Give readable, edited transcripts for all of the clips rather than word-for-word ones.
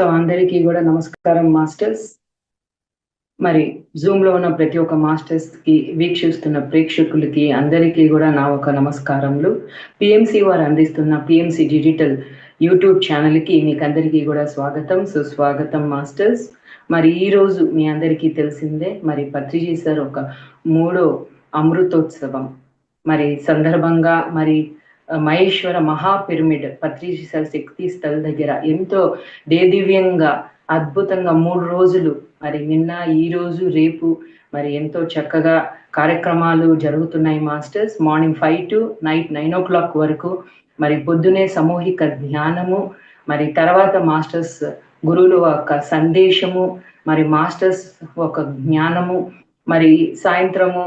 అందరికీ కూడా నమస్కారం మాస్టర్స్. మరి జూమ్ లో ఉన్న ప్రతి ఒక్క మాస్టర్స్ కి, వీక్షిస్తున్న ప్రేక్షకులకి అందరికీ కూడా నా ఒక నమస్కారములు. పిఎంసి వారు అందిస్తున్న పిఎంసి డిజిటల్ యూట్యూబ్ ఛానల్ కి మీకు అందరికీ కూడా స్వాగతం, సుస్వాగతం మాస్టర్స్. మరి ఈ రోజు మీ అందరికీ తెలిసిందే, మరి పత్రిజీ సార్ ఒక 3వ అమృతోత్సవం మరి సందర్భంగా మరి మహేశ్వర మహా పిరమిడ్ పత్రిజీ సార్ శక్తి స్థల్ దగ్గర ఎంతో దేదివ్యంగా అద్భుతంగా 3 రోజులు మరి నిన్న, ఈ రోజు, రేపు మరి ఎంతో చక్కగా కార్యక్రమాలు జరుగుతున్నాయి masters. Morning 5 to night 9 o'clock వరకు మరి పొద్దునే సామూహిక ధ్యానము, మరి తర్వాత మాస్టర్స్ గురువుల యొక్క సందేశము, మరి మాస్టర్స్ ఒక జ్ఞానము, మరి సాయంత్రము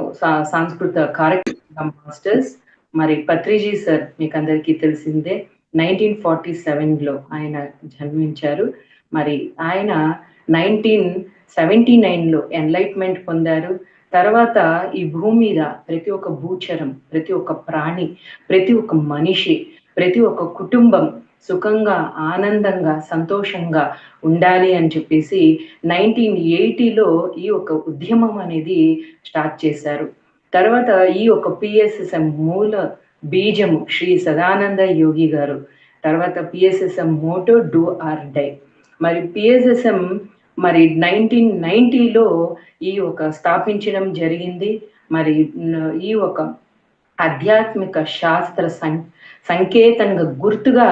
సాంస్కృతిక కార్యక్రమం మాస్టర్స్. మరి పత్రిజీ సార్ మీకు అందరికీ తెలిసిందే 1947లో ఆయన జన్మించారు. మరి ఆయన 1979లో ఎన్లైట్మెంట్ పొందారు. తర్వాత ఈ భూమి మీద ప్రతి ఒక్క భూచరం, ప్రతి ఒక్క ప్రాణి, ప్రతి ఒక్క మనిషి, ప్రతి ఒక్క కుటుంబం సుఖంగా, ఆనందంగా, సంతోషంగా ఉండాలి అని చెప్పేసి 1980లో ఈ ఒక ఉద్యమం అనేది స్టార్ట్ చేశారు. తర్వాత ఈ ఒక పిఎస్ఎస్ఎం మూల బీజము శ్రీ సదానంద యోగి గారు. తర్వాత PSSM motto do or die. మరి పిఎస్ఎస్ఎం మరి 1990లో ఈ ఒక స్థాపించడం జరిగింది. మరి ఈ ఒక ఆధ్యాత్మిక శాస్త్ర సంకేతంగా గుర్తుగా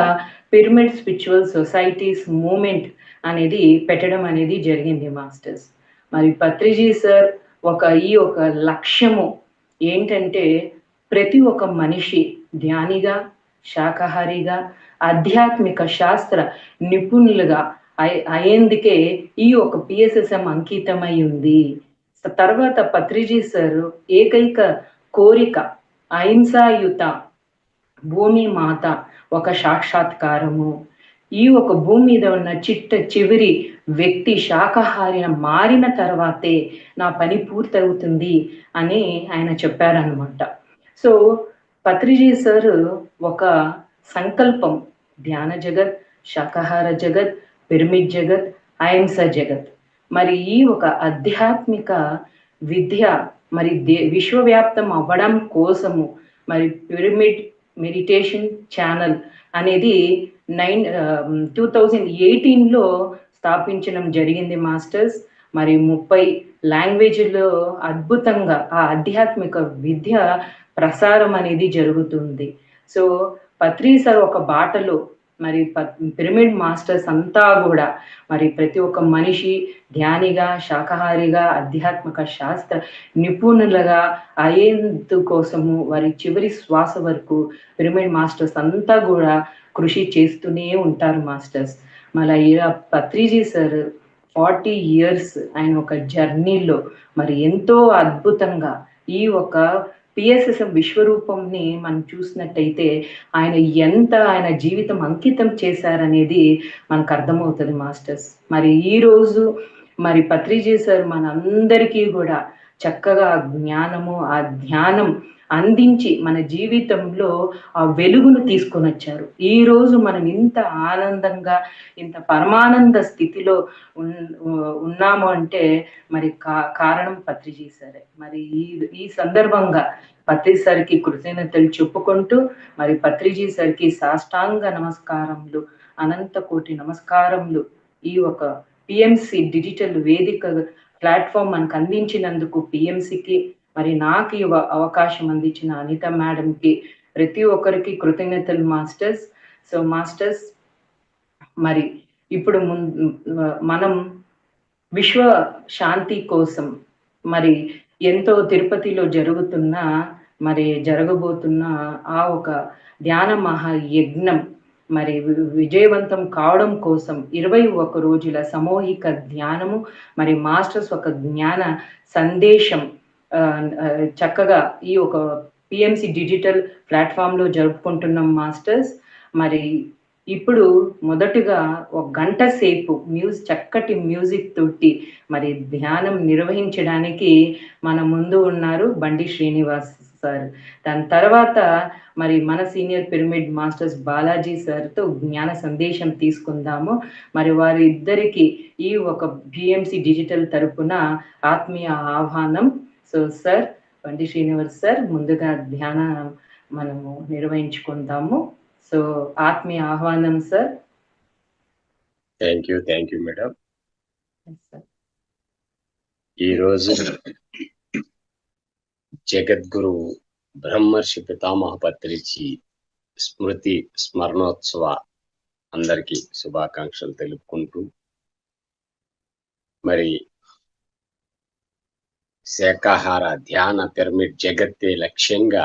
పిరమిడ్ స్పిరిచువల్ సొసైటీస్ మూమెంట్ అనేది పెట్టడం అనేది జరిగింది మాస్టర్స్. మరి పత్రిజీ సార్ ఈ ఒక లక్ష్యము ఏంటంటే ప్రతి ఒక్క మనిషి ధ్యానిగా, శాకాహారిగా, ఆధ్యాత్మిక శాస్త్ర నిపుణులుగా అయ్యేందుకే ఈ ఒక పిఎస్ఎస్ఎం అంకితమై ఉంది. తర్వాత పత్రిజీ సార్ ఏకైక కోరిక అహింసాయుత భూమి మాత ఒక సాక్షాత్కారము. ఈ ఒక భూమి మీద ఉన్న చివరి వ్యక్తి శాకాహారి మారిన తర్వాతే నా పని పూర్తవుతుంది అని ఆయన చెప్పారనమాట. సో పత్రిజీ సార్ ఒక సంకల్పం, ధ్యాన జగత్, శాకాహార జగత్, పిరమిడ్ జగత్, అహింస జగత్. మరి ఈ ఒక ఆధ్యాత్మిక విద్య మరి విశ్వవ్యాప్తం అవ్వడం కోసము మరి పిరమిడ్ మెడిటేషన్ ఛానల్ అనేది 2018లో స్థాపించడం జరిగింది మాస్టర్స్. మరి 30 లాంగ్వేజ్లో అద్భుతంగా ఆ ఆధ్యాత్మిక విద్య ప్రసారం అనేది జరుగుతుంది. సో పత్రి సార్ ఒక బాటలో మరి పిరమిడ్ మాస్టర్స్ అంతా కూడా మరి ప్రతి ఒక్క మనిషి ధ్యానిగా, శాకాహారిగా, ఆధ్యాత్మిక శాస్త్ర నిపుణులుగా అయ్యేందు కోసము వారి చివరి శ్వాస వరకు పిరమిడ్ మాస్టర్స్ అంతా కూడా కృషి చేస్తూనే ఉంటారు మాస్టర్స్. మళ్ళీ పత్రిజీ సార్ 40 years ఆయన ఒక జర్నీలో మరి ఎంతో అద్భుతంగా ఈ ఒక పిఎస్ఎస్ఎం విశ్వరూపంని మనం చూసినట్టయితే ఆయన జీవితం అంకితం చేశారనేది మనకు అర్థమవుతుంది మాస్టర్స్. మరి ఈరోజు మరి పత్రిజీ సార్ మనందరికీ కూడా చక్కగా జ్ఞానము, ఆ ధ్యానం అందించి మన జీవితంలో ఆ వెలుగును తీసుకొని వచ్చారు. ఈ రోజు మనం ఇంత ఆనందంగా, ఇంత పరమానంద స్థితిలో ఉన్నాము అంటే మరి కారణం పత్రిజీ సరే. మరి ఈ సందర్భంగా పత్రి సార్కి కృతజ్ఞతలు చెప్పుకుంటూ మరి పత్రిజీ సార్కి సాష్టాంగ నమస్కారములు, అనంత కోటి నమస్కారములు. ఈ ఒక పిఎంసి డిజిటల్ వేదిక ప్లాట్ఫామ్ మనకు అందించినందుకు పిఎంసికి, మరి నాకు అవకాశం అందించిన అనిత మేడంకి, ప్రతి ఒక్కరికి కృతజ్ఞతలు మాస్టర్స్. సో మాస్టర్స్ మరి ఇప్పుడు మనం విశ్వ శాంతి కోసం మరి ఎంతో తిరుపతిలో జరగబోతున్న ఆ ఒక ధ్యాన మహాయజ్ఞం మరి విజయవంతం కావడం కోసం 21 రోజుల సామూహిక ధ్యానము, మరి మాస్టర్స్ ఒక జ్ఞాన సందేశం చక్కగా ఈ ఒక పిఎంసి డిజిటల్ ప్లాట్ఫామ్లో జరుపుకుంటున్నాం మాస్టర్స్. మరి ఇప్పుడు మొదటగా 1 గంట సేపు చక్కటి మ్యూజిక్ తోటి మరి ధ్యానం నిర్వహించడానికి మన ముందు ఉన్నారు బండి శ్రీనివాస్ సార్. దాని తర్వాత మరి మన సీనియర్ పిరమిడ్ మాస్టర్స్ బాలాజీ సార్‌తో జ్ఞాన సందేశం తీసుకుందాము. మరి వారిద్దరికి ఈ ఒక బీఎంసీ డిజిటల్ తరపున ఆత్మీయ ఆహ్వానం. సో, సార్ బండి శ్రీనివాస్ సార్ ముందుగా ధ్యానం మనము నిర్వహించుకుందాము. సో, ఆత్మీయ ఆహ్వానం sir. Thank you madam. Sir. ఈరోజు జగద్గురు బ్రహ్మర్షి పితామహ పత్రిజీ స్మృతి స్మరణోత్సవ అందరికీ శుభాకాంక్షలు తెలుపుకుంటూ, మరి శాకాహార ధ్యాన పిరమిడ్ జగత్తే లక్ష్యంగా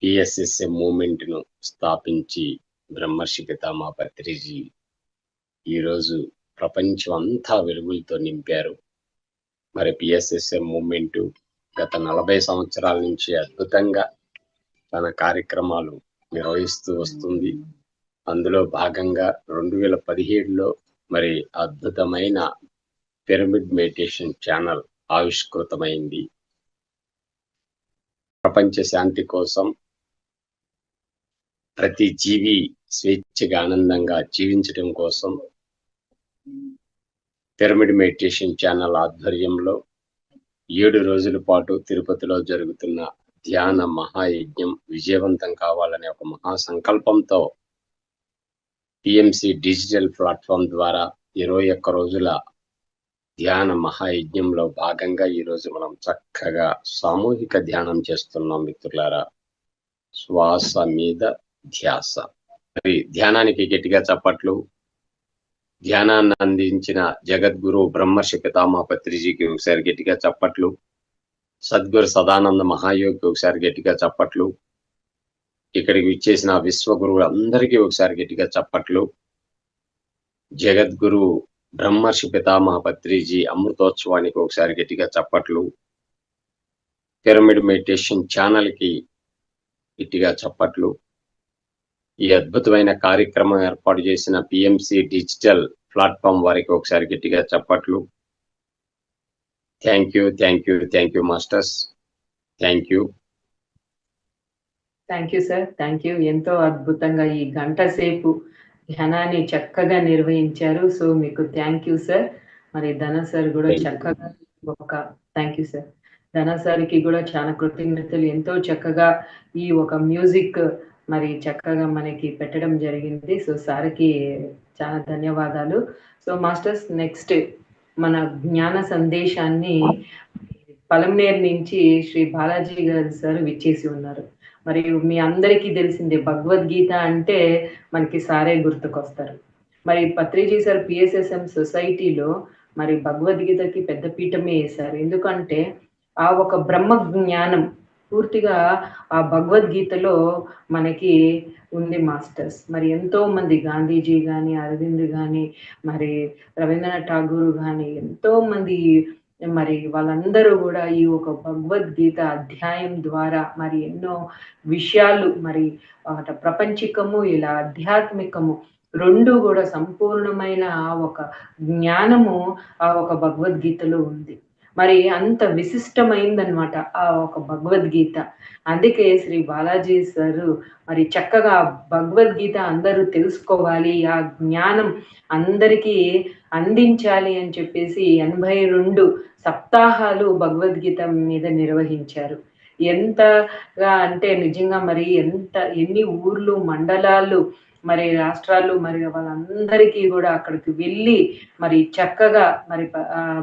పిఎస్ఎస్ఎం మూమెంట్ ను స్థాపించి బ్రహ్మర్షి పితామహ పత్రిజీ ఈరోజు ప్రపంచం అంతా వెలుగులతో నింపారు. మరి పిఎస్ఎస్ఎం మూమెంట్ గత 40 సంవత్సరాల నుంచి అద్భుతంగా తన కార్యక్రమాలు నిర్వహిస్తూ వస్తుంది. అందులో భాగంగా 2017లో మరి అద్భుతమైన పిరమిడ్ మెడిటేషన్ ఛానల్ ఆవిష్కృతమైంది. ప్రపంచ శాంతి కోసం, ప్రతి జీవి స్వేచ్ఛగా ఆనందంగా జీవించడం కోసం పిరమిడ్ మెడిటేషన్ ఛానల్ ఆధ్వర్యంలో 7 రోజుల పాటు తిరుపతిలో జరుగుతున్న ధ్యాన మహాయజ్ఞం విజయవంతం కావాలనే ఒక మహా సంకల్పంతో పిఎంసి డిజిటల్ ప్లాట్ఫామ్ ద్వారా 21 రోజుల ధ్యాన మహాయజ్ఞంలో భాగంగా ఈరోజు మనం చక్కగా సామూహిక ధ్యానం చేస్తున్నాం మిత్రులారా. శ్వాస మీద ధ్యాస. మరి ధ్యానానికి గట్టిగా చప్పట్లు. ధ్యానాన్ని అందించిన జగద్గురు బ్రహ్మర్షి పితామహ పత్రిజీకి ఒకసారి గట్టిగా చప్పట్లు. సద్గురు సదానంద మహాయోగికి ఒకసారి గట్టిగా చప్పట్లు. ఇక్కడికి విచ్చేసిన విశ్వగురువులు అందరికీ ఒకసారి గట్టిగా చప్పట్లు. జగద్గురు బ్రహ్మర్షి పితామహ పత్రిజీ అమృతోత్సవానికి ఒకసారి గట్టిగా చప్పట్లు. పిరమిడ్ మెడిటేషన్ ఛానల్ కి గట్టిగా చప్పట్లు. ఈ అద్భుతమైన కార్యక్రమం ఏర్పాటు చేసిన పిఎంసి డిజిటల్ ప్లాట్ఫామ్ వారికి ఒకసారి గట్టిగా చప్పట్లు. Thank you masters. Thank you sir. Thank you. ఎంతో అద్భుతంగా ఈ గంట సేపు ధ్యానాన్ని చక్కగా నిర్వహించారు. సో మీకు థ్యాంక్ యూ సార్. మరి ధన సార్ కూడా చక్కగా థ్యాంక్ యూ సార్. ధన సార్కి కూడా చాలా కృతజ్ఞతలు. ఎంతో చక్కగా ఈ ఒక మ్యూజిక్ మరి చక్కగా మనకి పెట్టడం జరిగింది. సో సార్కి చాలా ధన్యవాదాలు. సో మాస్టర్స్, నెక్స్ట్ మన జ్ఞాన సందేశాన్ని పలంనేరు నుంచి శ్రీ బాలాజీ గారు సార్ విచ్చేసి ఉన్నారు. మరియు మీ అందరికీ తెలిసిందే భగవద్గీత అంటే మనకి సారే గుర్తుకొస్తారు. మరి పత్రిజీ సార్ పిఎస్ఎస్ఎం సొసైటీలో మరి భగవద్గీతకి పెద్ద పీఠమే వేశారు. ఎందుకంటే ఆ ఒక బ్రహ్మ జ్ఞానం పూర్తిగా ఆ భగవద్గీతలో మనకి ఉంది మాస్టర్స్. మరి ఎంతో మంది గాంధీజీ కానీ, అరవింద్ కానీ, మరి రవీంద్రనాథ్ ఠాగూర్ కానీ ఎంతో మంది మరి వాళ్ళందరూ కూడా ఈ ఒక భగవద్గీత అధ్యాయం ద్వారా మరి ఎన్నో విషయాలు మరి ప్రపంచికము ఇలా ఆధ్యాత్మికము రెండు కూడా సంపూర్ణమైన ఒక జ్ఞానము ఆ ఒక భగవద్గీతలో ఉంది. మరి అంత విశిష్టమైందనమాట ఆ ఒక భగవద్గీత. అందుకే శ్రీ బాలాజీ సారు మరి చక్కగా భగవద్గీత అందరూ తెలుసుకోవాలి, ఆ జ్ఞానం అందరికీ అందించాలి అని చెప్పేసి 82 సప్తాహాలు భగవద్గీత మీద నిర్వహించారు. ఎంతగా అంటే నిజంగా మరి ఎన్ని ఊర్లు, మండలాలు, మరి రాష్ట్రాలు, మరి వాళ్ళందరికీ కూడా అక్కడికి వెళ్ళి మరి చక్కగా మరి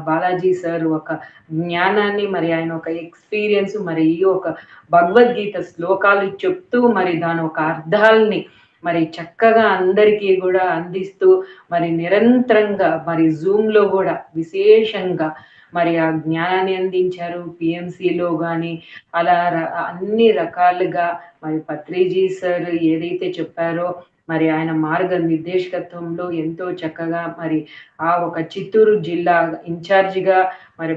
బాలాజీ సార్ ఒక జ్ఞానాన్ని మరి ఆయన ఒక ఎక్స్పీరియన్స్ మరి ఈ ఒక భగవద్గీత శ్లోకాలు చెప్తూ మరి దాని ఒక అర్థాలని మరి చక్కగా అందరికీ కూడా అందిస్తూ మరి నిరంతరంగా మరి జూమ్లో కూడా విశేషంగా మరి ఆ జ్ఞానాన్ని అందించారు. పిఎంసిలో కానీ అలా అన్ని రకాలుగా మరి పత్రిజీ సార్ ఏదైతే చెప్పారో మరి ఆయన మార్గ నిర్దేశకత్వంలో ఎంతో చక్కగా మరి ఆ ఒక చిత్తూరు జిల్లా ఇన్ఛార్జిగా మరి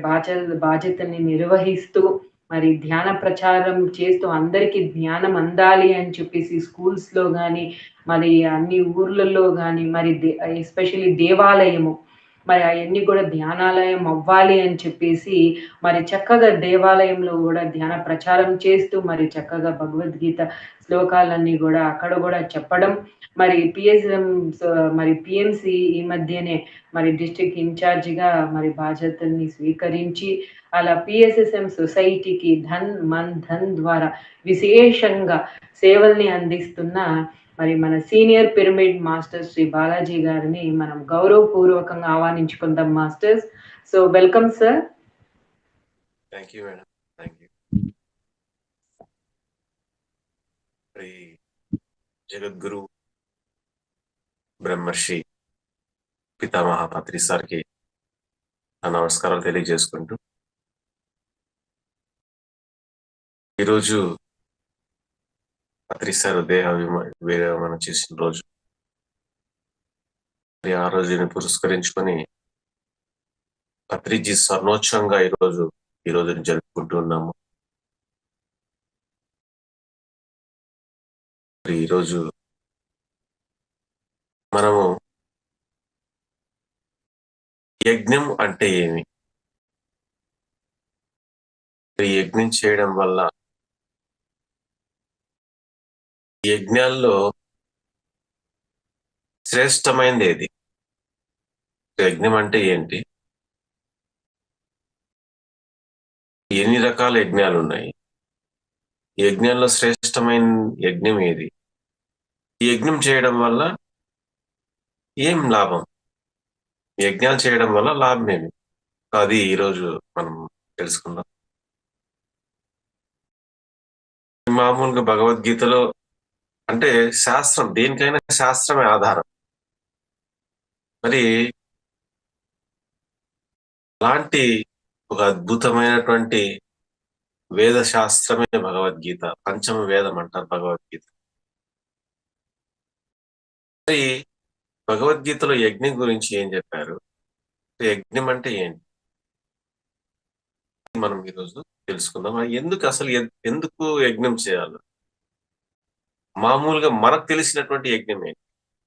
బాధ్యతని నిర్వహిస్తూ మరి ధ్యాన ప్రచారం చేస్తూ అందరికీ జ్ఞానం అందాలి అని చెప్పేసి స్కూల్స్లో కానీ మరి అన్ని ఊర్లలో కానీ మరి ఎస్పెషల్లీ దేవాలయము మరి అవన్నీ కూడా ధ్యానాలయం అవ్వాలి అని చెప్పేసి మరి చక్కగా దేవాలయంలో కూడా ధ్యాన ప్రచారం చేస్తూ మరి చక్కగా భగవద్గీత శ్లోకాలన్నీ కూడా అక్కడ కూడా చెప్పడం, మరి పిఎస్ఎం మరి పిఎంసి ఈ మధ్యనే మరి డిస్ట్రిక్ట్ ఇన్ఛార్జిగా మరి బాధ్యతల్ని స్వీకరించి అలా పిఎస్ఎస్ఎం సొసైటీకి ధన్ మన్ ధన్ ద్వారా విశేషంగా సేవల్ని అందిస్తున్న మరి మన senior pyramid master Shri Balaji గారిని మనం గౌరవపూర్వకంగా ఆహ్వానించుకుందాం masters. So welcome sir. Thank you madam, thank you. Shri Jagadguru Brahmarshi Pitamaha పత్రి సార్కి నా నమస్కారాలు తెలియజేసుకుంటూ, ఈరోజు పత్రి సార్ దేహ విరమణ చేసిన రోజు. ఆ రోజుని పురస్కరించుకొని పత్రిజీ స్వర్ణోత్సవంగా ఈ రోజుని జరుపుకుంటూ ఉన్నాము. ఈరోజు మనము యజ్ఞం అంటే ఏమి, యజ్ఞం చేయడం వల్ల యజ్ఞాల్లో శ్రేష్టమైనది ఏది, యజ్ఞం అంటే ఏంటి, ఎన్ని రకాల యజ్ఞాలు ఉన్నాయి, యజ్ఞంలో శ్రేష్టమైన యజ్ఞం ఏది, ఈ యజ్ఞం చేయడం వల్ల ఏం లాభం, యజ్ఞాలు చేయడం వల్ల లాభం ఏమి, అది ఈరోజు మనం తెలుసుకుందాం. మామూలుగా భగవద్గీతలో అంటే శాస్త్రం, దేనికైనా శాస్త్రమే ఆధారం. మరి అలాంటి ఒక అద్భుతమైనటువంటి వేద శాస్త్రమే భగవద్గీత. పంచమ వేదం అంటారు భగవద్గీత. మరి భగవద్గీతలో యజ్ఞం గురించి ఏం చెప్పారు, యజ్ఞం అంటే ఏంటి, మనం ఈరోజు తెలుసుకుందాం. ఎందుకు యజ్ఞం చేయాలి, మామూలుగా మనకు తెలిసినటువంటి యజ్ఞం ఏంటి.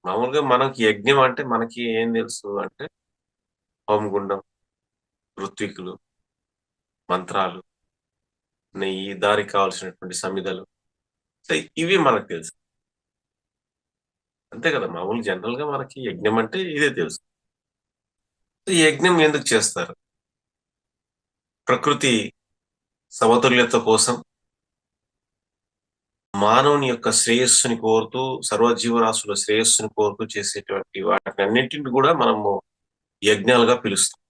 మామూలుగా మనకి యజ్ఞం అంటే మనకి ఏం తెలుసు అంటే హోమగుండం, ఋత్వికులు, మంత్రాలు, నెయ్యి, దారికి కావాల్సినటువంటి సమిధలు, ఇవి మనకు తెలుసు, అంతే కదా. మామూలు జనరల్ గా మనకి యజ్ఞం అంటే ఇదే తెలుసు. ఈ యజ్ఞం ఎందుకు చేస్తారు, ప్రకృతి సమతుల్యత కోసం, మానవుని యొక్క శ్రేయస్సుని కోరుతూ, సర్వజీవరాశుల శ్రేయస్సుని కోరుతూ చేసేటువంటి వాటిని అన్నింటిని కూడా మనము యజ్ఞాలుగా పిలుస్తాం.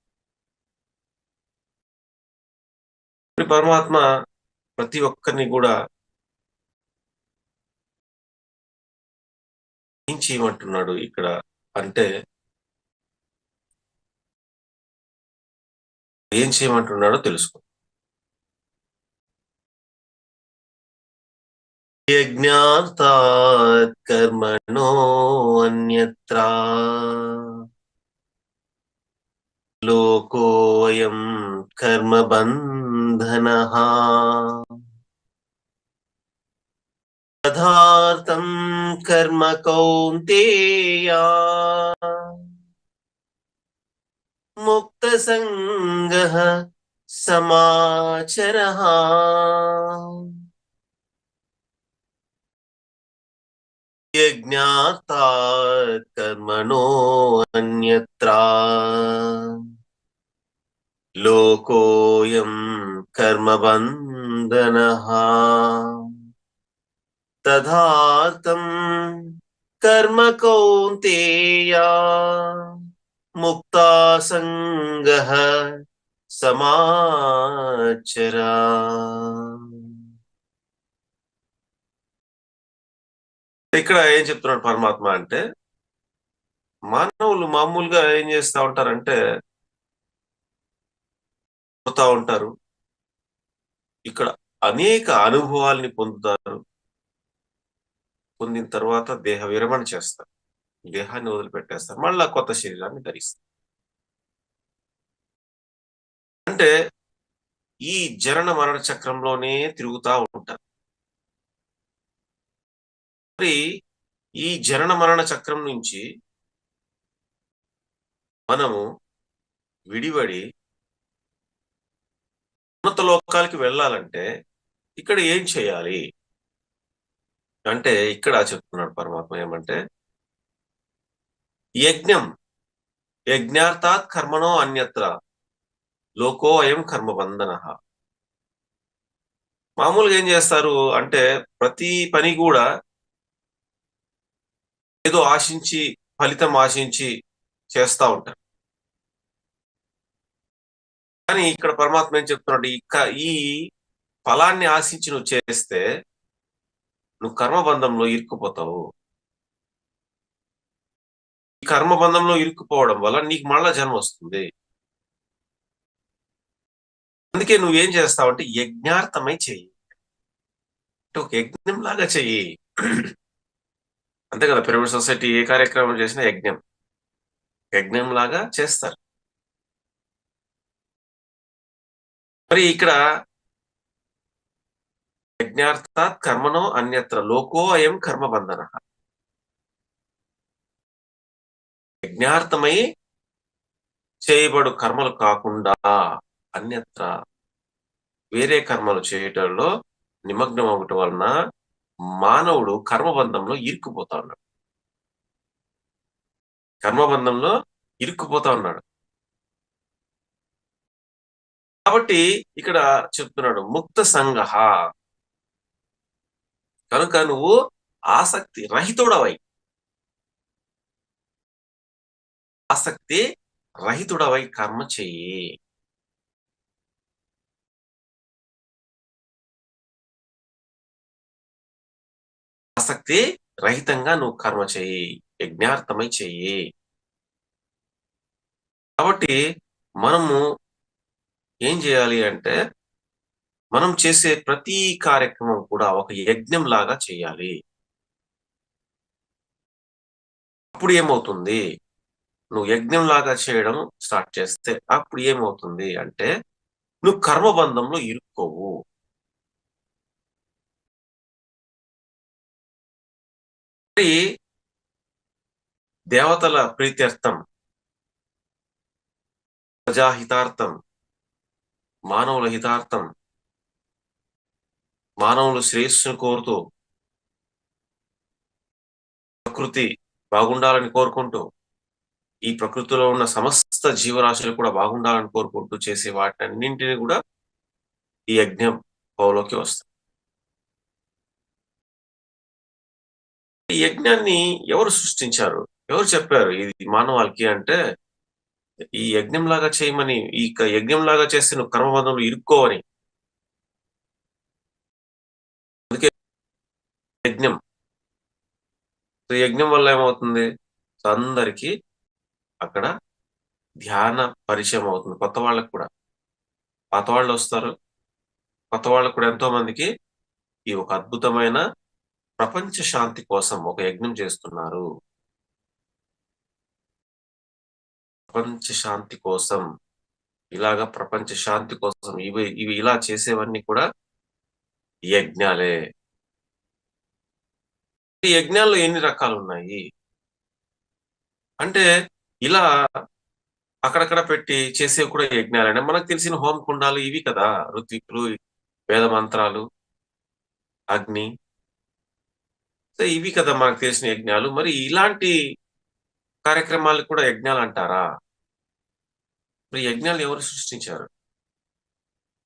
పరమాత్మ ప్రతి ఒక్కరిని కూడా ఏం చేయమంటున్నాడు ఇక్కడ అంటే, ఏం చేయమంటున్నాడో తెలుసుకో. యజ్ఞార్థాత్ కర్మణో అన్యత్రా లోకోయం కర్మ బంధనః తథార్థం కర్మ కౌంతేయ ముక్త సంగః సమాచరః. యజ్ఞార్థాత్ కర్మణో అన్యత్రా లోకోయం కర్మ బంధనః తథార్థం కర్మ కౌంతేయ ముక్తా సంగః సమాచరా. ఇక్కడ ఏం చెప్తున్నాడు పరమాత్మ అంటే, మానవులు మామూలుగా ఏం చేస్తా ఉంటారంటే పోతా ఉంటారు, ఇక్కడ అనేక అనుభవాల్ని పొందుతారు, పొందిన తర్వాత దేహ విరమణ చేస్తారు, దేహాన్ని వదిలిపెట్టేస్తారు, మళ్ళా కొత్త శరీరాన్ని ధరిస్తారు. అంటే ఈ జనన మరణ చక్రంలోనే తిరుగుతా ఉంటారు. మరి ఈ జనన మరణ చక్రం నుంచి మనము విడివడి ఉన్నత లోకాలకి వెళ్ళాలంటే ఇక్కడ ఏం చేయాలి అంటే ఇక్కడ చెప్తున్నాడు పరమాత్మ ఏమంటే యజ్ఞం యజ్ఞార్థాత్ కర్మణో అన్యత్ర లోకో అయం కర్మబంధన. మామూలుగా ఏం చేస్తారు అంటే ప్రతి పని కూడా ఏదో ఆశించి ఫలితం ఆశించి చేస్తా ఉంటారు. కానీ ఇక్కడ పరమాత్మ ఏం చెప్తున్నాడు, ఈ ఫలాన్ని ఆశించి నువ్వు చేస్తే నువ్వు కర్మబంధంలో ఇరుక్కుపోతావు. ఈ కర్మబంధంలో ఇరుక్కుపోవడం వల్ల నీకు మళ్ళా జన్మ వస్తుంది. అందుకే నువ్వేం చేస్తావంటే యజ్ఞార్థమై చెయ్యి, అంటే ఒక యజ్ఞం లాగా చెయ్యి. అంతే కదా, పిరమిడ్ సొసైటీ ఏ కార్యక్రమం చేసినా యజ్ఞం లాగా చేస్తారు. మరి ఇక్కడ యజ్ఞార్థాత్ కర్మణో అన్యత్ర లోకో అయం కర్మబంధన. యజ్ఞార్థమై చేయబడు కర్మలు కాకుండా అన్యత్ర వేరే కర్మలు చేయటంలో నిమగ్నం అవ్వటం వలన మానవుడు కర్మబంధంలో ఇరుక్కుపోతా ఉన్నాడు. కాబట్టి ఇక్కడ చెప్తున్నాడు ముక్త సంగ, కనుక నువ్వు ఆసక్తి రహితుడవై కర్మ చెయ్యి. ఆసక్తి రహితంగా నువ్వు కర్మ చెయ్యి, యజ్ఞార్థమై చెయ్యి. కాబట్టి మనము ఏం చేయాలి అంటే మనం చేసే ప్రతి కార్యక్రమం కూడా ఒక యజ్ఞం లాగా చేయాలి. అప్పుడు ఏమవుతుంది, నువ్వు యజ్ఞం లాగా చేయడం స్టార్ట్ చేస్తే అప్పుడు ఏమవుతుంది అంటే నువ్వు కర్మబంధంలో ఇరుక్కోవు. మరి దేవతల ప్రీత్యర్థం, ప్రజాహితార్థం, మానవుల హితార్థం, మానవులు శ్రేయస్సును కోరుతూ ప్రకృతి బాగుండాలని కోరుకుంటూ ఈ ప్రకృతిలో ఉన్న సమస్త జీవరాశులు కూడా బాగుండాలని కోరుకుంటూ చేసే వాటన్నింటినీ కూడా ఈ యజ్ఞం పోలోకి వస్తాయి. ఈ యజ్ఞాన్ని ఎవరు సృష్టించారు, ఎవరు చెప్పారు ఇది మానవాళికి అంటే ఈ యజ్ఞం లాగా చేయమని, ఈ యజ్ఞం లాగా చేస్తే నువ్వు కర్మబంధంలో ఇరుక్కోవని. అందుకే యజ్ఞం వల్ల ఏమవుతుంది, అందరికీ అక్కడ ధ్యాన పరిచయం అవుతుంది. కొత్త వాళ్ళకు కూడా, పాత వాళ్ళు వస్తారు, కొత్త వాళ్ళకు కూడా ఎంతో మందికి ఈ ఒక అద్భుతమైన ప్రపంచ శాంతి కోసం ఒక యజ్ఞం చేస్తున్నారు. ప్రపంచ శాంతి కోసం, ఇలాగా ప్రపంచ శాంతి కోసం ఇవి ఇలా చేసేవన్నీ కూడా యజ్ఞాలే. ఈ యజ్ఞాల్లో ఎన్ని రకాలు ఉన్నాయి అంటే ఇలా అక్కడక్కడ పెట్టి చేసేవి కూడా యజ్ఞాలనే. మనకు తెలిసిన హోమకుండాలు ఇవి కదా, ఋత్వికులు, వేద మంత్రాలు, అగ్ని, ఇవి కదా మనకు తెలిసిన యజ్ఞాలు. మరి ఇలాంటి కార్యక్రమాలు కూడా యజ్ఞాలు అంటారా? మరి యజ్ఞాలు ఎవరు సృష్టించారు?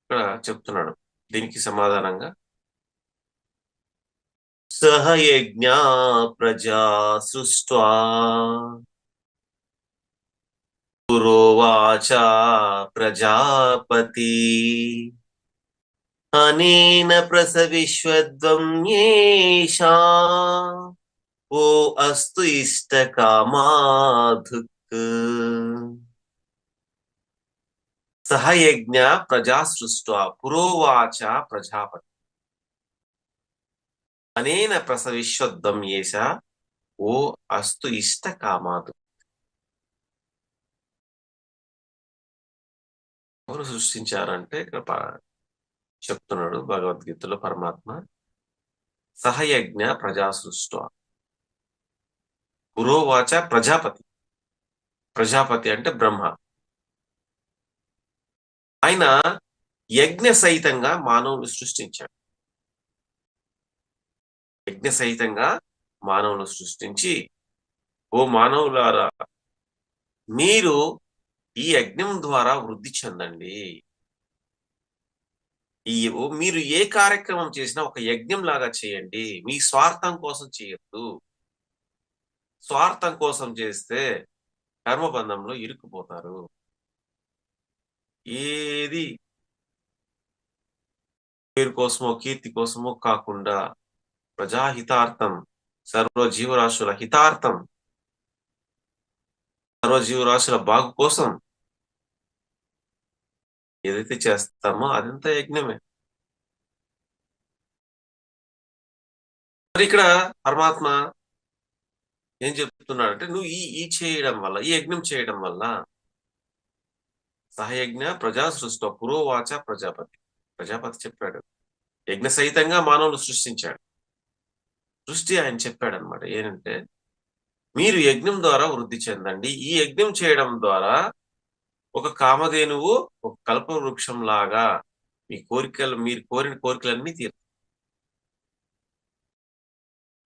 ఇక్కడ చెప్తున్నాడు దీనికి సమాధానంగా, సహ యజ్ఞ ప్రజా సృష్ట్వా పురోవాచ ప్రజాపతి అనేన ప్రసవిశ్వద్వం యేషా ఓ అస్తు ఇష్టకామాధుక్. సహ యజ్ఞ ప్రజా సృష్ట్వా పురోవాచ ప్రజాపతి అనేన ప్రసవిశ్వద్వం యేషా ఓ అస్తు ఇష్టకామాధుక్. ఎవరు సృష్టించారంటే ఇక్కడ చెప్తున్నాడు భగవద్గీతలో పరమాత్మ, సహయజ్ఞ ప్రజా సృష్ట పురోవాచ ప్రజాపతి. ప్రజాపతి అంటే బ్రహ్మ. ఆయన యజ్ఞ సహితంగా మానవుని సృష్టించాడు. యజ్ఞ సహితంగా మానవుని సృష్టించి, ఓ మానవులారా, మీరు ఈ యజ్ఞం ద్వారా వృద్ధి చెందండి. మీరు ఏ కార్యక్రమం చేసినా ఒక యజ్ఞం లాగా చేయండి. మీ స్వార్థం కోసం చేయొద్దు. స్వార్థం కోసం చేస్తే కర్మబంధంలో ఇరుక్కుపోతారు. ఏది పేరు కోసమో కీర్తి కోసమో కాకుండా ప్రజాహితార్థం, సర్వజీవరాశుల హితార్థం, సర్వజీవరాశుల బాగు కోసం ఏదైతే చేస్తామో అదంతా యజ్ఞమే. మరి ఇక్కడ పరమాత్మ ఏం చెప్తున్నాడంటే, నువ్వు ఈ చేయడం వల్ల, ఈ యజ్ఞం చేయడం వల్ల సహయజ్ఞ ప్రజా సృష్టి పురోవాచ ప్రజాపతి చెప్పాడు. యజ్ఞ సహితంగా మానవులు సృష్టించాడు. సృష్టి ఆయన చెప్పాడు అనమాట. ఏంటంటే, మీరు యజ్ఞం ద్వారా వృద్ధి చెందండి. ఈ యజ్ఞం చేయడం ద్వారా ఒక కామధేనువు ఒక కల్ప వృక్షం లాగా మీరు కోరిన కోరికలన్నీ తీరుతాయి.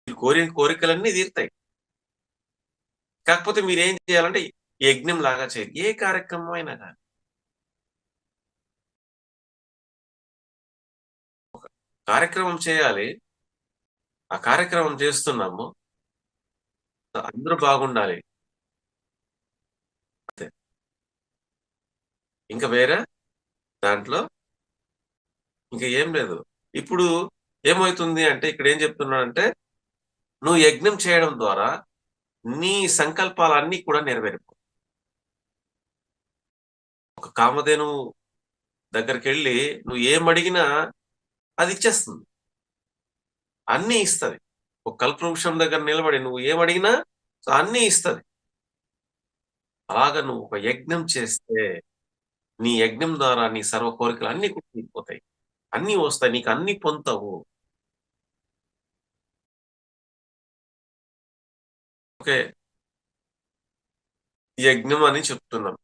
మీరు కోరిన కోరికలన్నీ తీరుతాయి. కాకపోతే మీరేం చేయాలంటే యజ్ఞం లాగా చేయాలి. ఏ కార్యక్రమం అయినా కానీ కార్యక్రమం చేయాలి. ఆ కార్యక్రమం చేస్తున్నాము, అందరూ బాగుండాలి. అంతే. ఇంకా వేరే దాంట్లో ఇంకా ఏం లేదు. ఇప్పుడు ఏమవుతుంది అంటే, ఇక్కడ ఏం చెప్తున్నాడంటే, నువ్వు యజ్ఞం చేయడం ద్వారా నీ సంకల్పాలన్నీ కూడా నెరవేరిపో. ఒక కామధేను దగ్గరికి వెళ్ళి నువ్వు ఏమడిగినా అది ఇచ్చేస్తుంది, అన్నీ ఇస్తుంది. ఒక కల్పవృక్షం దగ్గర నిలబడి నువ్వు ఏమడిగినా అన్నీ ఇస్తుంది. అలాగా నువ్వు ఒక యజ్ఞం చేస్తే నీ యజ్ఞం ద్వారా నీ సర్వ కోరికలు అన్ని కూడా తీరిపోతాయి, అన్ని వస్తాయి, నీకు అన్ని పొందుతావు. ఓకే, యజ్ఞం అని చెప్తున్నాం.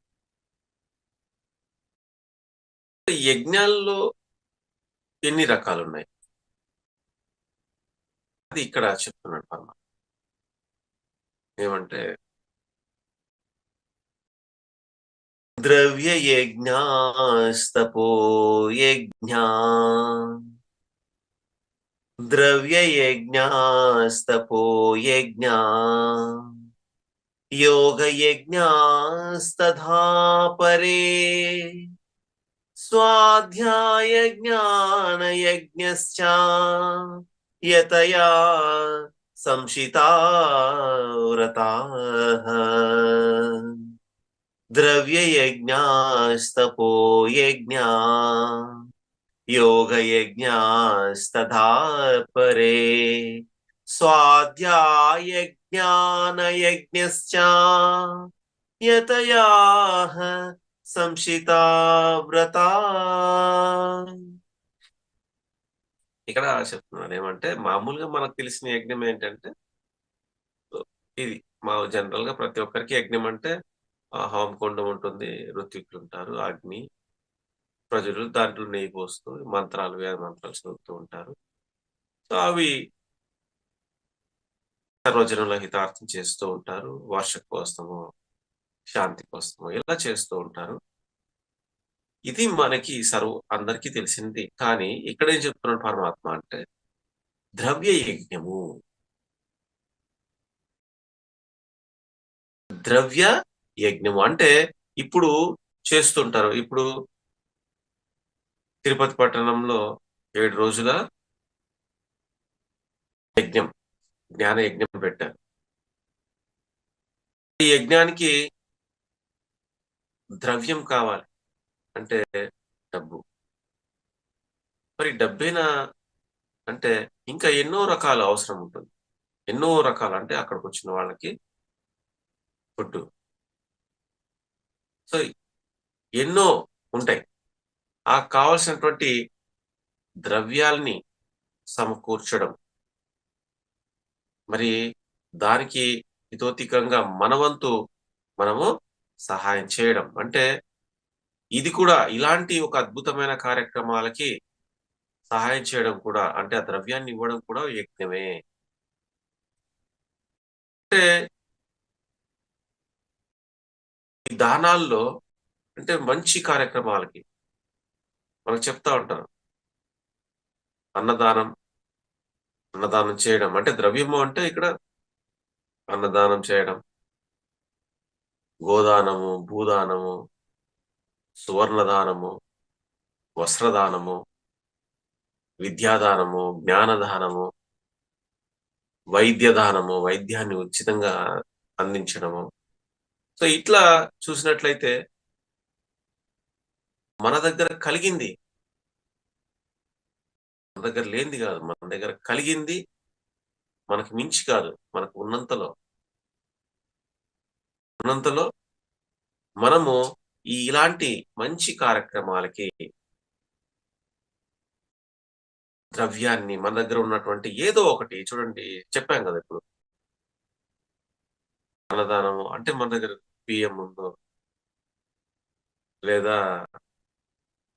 యజ్ఞాల్లో ఎన్ని రకాలు ఉన్నాయి అది ఇక్కడ చెప్తున్నాడు పరమాత్మ. ఏమంటే, ద్రవ్య యజ్ఞాస్తపో యజ్ఞా, ద్రవ్య యజ్ఞాస్తపో యజ్ఞా, యోగ యజ్ఞాస్తథా పరే, స్వాధ్యాయ జ్ఞాన యజ్ఞశ్చ యతయా సంశితా వ్రతాః. ద్రవ్య యజ్ఞాస్తపో యజ్ఞా, యోగ యజ్ఞాస్తథా పరే, స్వాధ్యాయ జ్ఞాన యజ్ఞశ్చ యతయా సంశితా వ్రతా. ఇక్కడ చెప్తున్నాడు ఏమంటే, మామూలుగా మనకు తెలిసిన యజ్ఞం ఏంటంటే ఇది. మా జనరల్ గా ప్రతి ఒక్కరికి యజ్ఞం అంటే హోమకుండం ఉంటుంది, ఋత్వికులు ఉంటారు, అగ్ని, ప్రజలు దాంట్లో నెయ్యి పోస్తూ మంత్రాలు, వేద మంత్రాలు చదువుతూ ఉంటారు. సో అవి సర్వజనుల హితార్థం చేస్తూ ఉంటారు. వర్ష కోసము, శాంతి కోసము ఇలా చేస్తూ ఉంటారు. ఇది మనకి అందరికీ తెలిసింది. కానీ ఇక్కడ ఏం చెప్తున్నాడు పరమాత్మ అంటే, ద్రవ్య యజ్ఞము, ద్రవ్య యజ్ఞము అంటే ఇప్పుడు చేస్తుంటారు. ఇప్పుడు తిరుపతి పట్టణంలో 7 రోజుల యజ్ఞం, జ్ఞాన యజ్ఞం పెట్టారు. ఈ యజ్ఞానికి ద్రవ్యం కావాలి అంటే డబ్బు. మరి డబ్బేనా అంటే ఇంకా ఎన్నో రకాల అవసరం ఉంటుంది. ఎన్నో రకాలు అంటే అక్కడికి వచ్చిన వాళ్ళకి ఫుడ్, సో ఎన్నో ఉంటాయి. ఆ కావలసినటువంటి ద్రవ్యాల్ని సమకూర్చడం, మరి దానికి హితోతికంగా మనవంతు మనము సహాయం చేయడం. అంటే ఇది కూడా ఇలాంటి ఒక అద్భుతమైన కార్యక్రమాలకి సహాయం చేయడం కూడా, అంటే ఆ ద్రవ్యాన్ని ఇవ్వడం కూడా యజ్ఞమే. అంటే ఈ దానాల్లో అంటే మంచి కార్యక్రమాలకి మనకు చెప్తా ఉంటారు. అన్నదానం, అన్నదానం చేయడం అంటే ద్రవ్యము అంటే ఇక్కడ అన్నదానం చేయడం, గోదానము, భూదానము, సువర్ణదానము, వస్త్రదానము, విద్యాదానము, జ్ఞానదానము, వైద్యదానము, వైద్యాన్ని ఉచితంగా అందించడము. సో ఇట్లా చూసినట్లయితే మన దగ్గర కలిగింది, మన దగ్గర లేనిది కాదు, మన దగ్గర కలిగింది మనకు మించి కాదు, మనకు ఉన్నంతలో మనము ఇలాంటి మంచి కార్యక్రమాలకి ద్రవ్యాన్ని మన దగ్గర ఉన్నటువంటి ఏదో ఒకటి చూడండి, చెప్పాం కదా ఇప్పుడు అన్నదానము అంటే మన దగ్గర బియ్యం ఉందో లేదా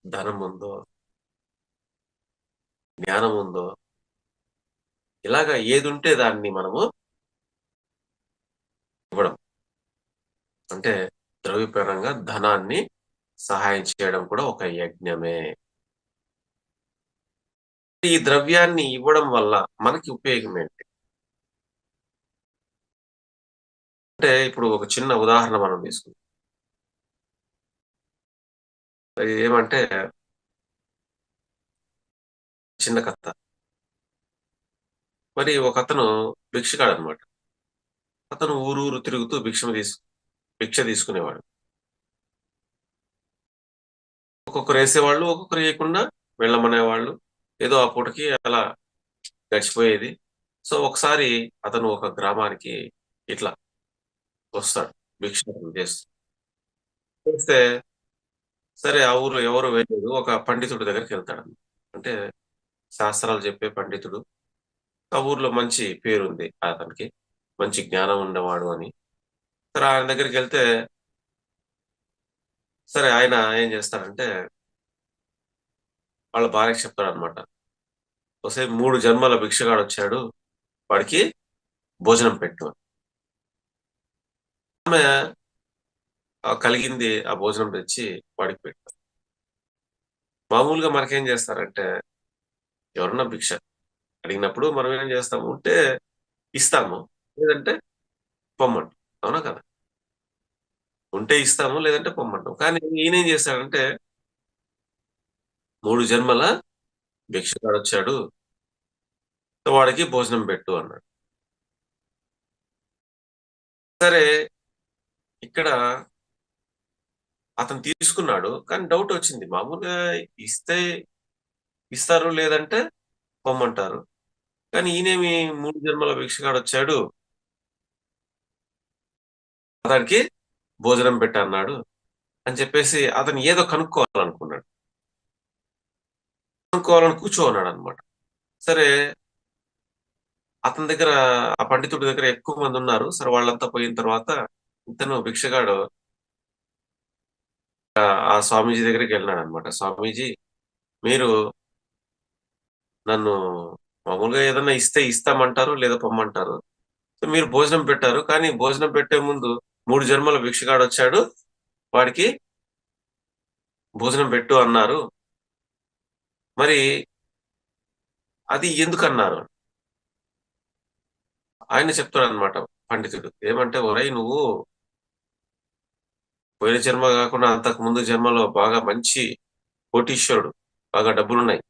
ధనం ఉందో జ్ఞానం ఉందో ఇలాగా ఏది ఉంటే దాన్ని మనము ఇవ్వడం, అంటే ద్రవ్యపరంగా ధనాన్ని సహాయం చేయడం కూడా ఒక యజ్ఞమే. ఈ ద్రవ్యాన్ని ఇవ్వడం వల్ల మనకి ఉపయోగం ఏంటి అంటే ఇప్పుడు ఒక చిన్న ఉదాహరణ మనం తీసుకుందాం. ఏమంటే చిన్న కథ. మరి ఒక అతను భిక్షగాడు అనమాట. అతను ఊరూరు తిరుగుతూ భిక్ష తీసుకునేవాడు. ఒక్కొక్కరు వేసేవాళ్ళు, ఒక్కొక్కరు వేయకుండా వెళ్ళమనేవాళ్ళు. ఏదో ఆ పూటకి అలా గడిచిపోయేది. సో ఒకసారి అతను ఒక గ్రామానికి ఇట్లా వస్తాడు, భిక్ష చేస్తే సరే ఆ ఊరు ఎవరు వేయలేదు, ఒక పండితుడి దగ్గరికి వెళ్తాడు. అంటే శాస్త్రాలు చెప్పే పండితుడు. ఆ ఊర్లో మంచి పేరుంది అతనికి, మంచి జ్ఞానం ఉండేవాడు అని. సరే ఆయన దగ్గరికి వెళ్తే సరే ఆయన ఏం చేస్తాడంటే వాళ్ళ భార్యకి చెప్తాడు అనమాట, ఒకసారి 3 జన్మల భిక్షగాడు వచ్చాడు, వాడికి భోజనం పెట్టు అని. ఆమె కలిగింది ఆ భోజనం తెచ్చి వాడికి పెట్టు. మామూలుగా మనకేం చేస్తారంటే ఎవరన్నా భిక్ష అడిగినప్పుడు మనం ఏం చేస్తాము, ఉంటే ఇస్తాము, లేదంటే పొమ్మంటాం. అవునా కదా? ఉంటే ఇస్తాము, లేదంటే పొమ్మంటాం. కానీ ఈయనేం చేస్తాడంటే 3 జన్మల భిక్షగాడు వచ్చాడు, వాడికి భోజనం పెట్టు అన్నాడు. సరే ఇక్కడ అతను తీసుకున్నాడు, కానీ డౌట్ వచ్చింది. మామూలుగా ఇస్తే ఇస్తారు, లేదంటే పొమ్మంటారు. కానీ ఈయనేమి 3 జన్మల భిక్షగాడు వచ్చాడు, అతనికి భోజనం పెట్టన్నాడు అని చెప్పేసి అతను ఏదో కనుక్కోవాలని కూర్చోన్నాడు అనమాట. సరే అతని దగ్గర, ఆ పండితుడి దగ్గర ఎక్కువ మంది ఉన్నారు. సరే వాళ్ళంతా పోయిన తర్వాత ఇతను భిక్షగాడు ఆ స్వామీజీ దగ్గరికి వెళ్ళినాడు అనమాట. స్వామీజీ, మీరు నన్ను మామూలుగా ఏదన్నా ఇస్తే ఇస్తామంటారు, లేదా పొమ్మంటారు. సో మీరు భోజనం పెట్టారు, కానీ భోజనం పెట్టే ముందు 3 జన్మల భిక్షగాడు వచ్చాడు, వాడికి భోజనం పెట్టు అన్నారు. మరి అది ఎందుకన్నారు? ఆయన చెప్తాడు అనమాట పండితుడు. ఏమంటే, ఒరేయ్ నువ్వు పోయిన జన్మ కాకుండా అంతకు ముందు జన్మలో బాగా మంచి కోటీశ్వరుడు, బాగా డబ్బులున్నాయి.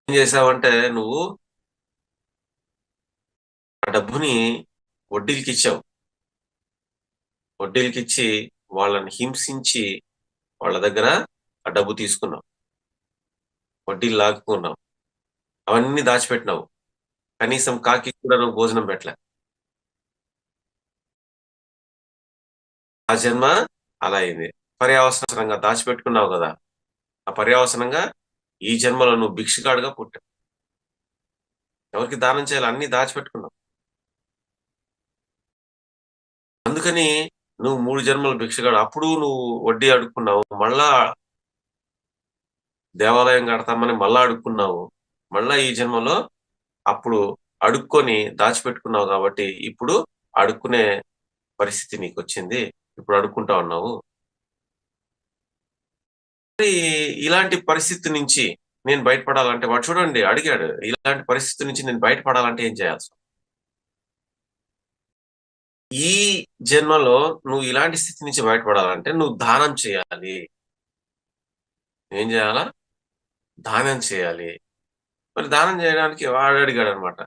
ఏం చేసావంటే నువ్వు ఆ డబ్బుని వడ్డీలకి ఇచ్చావు. వడ్డీలకి ఇచ్చి వాళ్ళని హింసించి వాళ్ళ దగ్గర ఆ డబ్బు తీసుకున్నావు, వడ్డీలు లాక్కున్నావు, అవన్నీ దాచిపెట్టినావు. కనీసం కాకి కూడా నువ్వు భోజనం పెట్టలే. ఆ జన్మ అలా అయింది. పర్యావసనంగా దాచిపెట్టుకున్నావు కదా, ఆ పర్యావసనంగా ఈ జన్మలో నువ్వు భిక్షగాడుగా పుట్టావు. ఎవరికి దానం చేయాలి, అన్ని దాచిపెట్టుకున్నావు. అందుకని నువ్వు 3 జన్మల భిక్షగాడు. అప్పుడు నువ్వు వడ్డీ అడుక్కున్నావు. మళ్ళా దేవాలయం కడతామని మళ్ళా అడుక్కున్నావు. మళ్ళా ఈ జన్మలో అప్పుడు అడుక్కొని దాచిపెట్టుకున్నావు కాబట్టి ఇప్పుడు అడుక్కునే పరిస్థితి నీకొచ్చింది. ఇప్పుడు అడుక్కుంటా ఉన్నావు. మరి ఇలాంటి పరిస్థితి నుంచి నేను బయటపడాలంటే వాడు చూడండి అడిగాడు. ఇలాంటి పరిస్థితి నుంచి నేను బయటపడాలంటే ఏం చేయాల్సి? ఈ జన్మలో నువ్వు ఇలాంటి స్థితి నుంచి బయటపడాలంటే నువ్వు దానం చేయాలి. ఏం చేయాలా? దానం చేయాలి. మరి దానం చేయడానికి వాడు అడిగాడు అనమాట.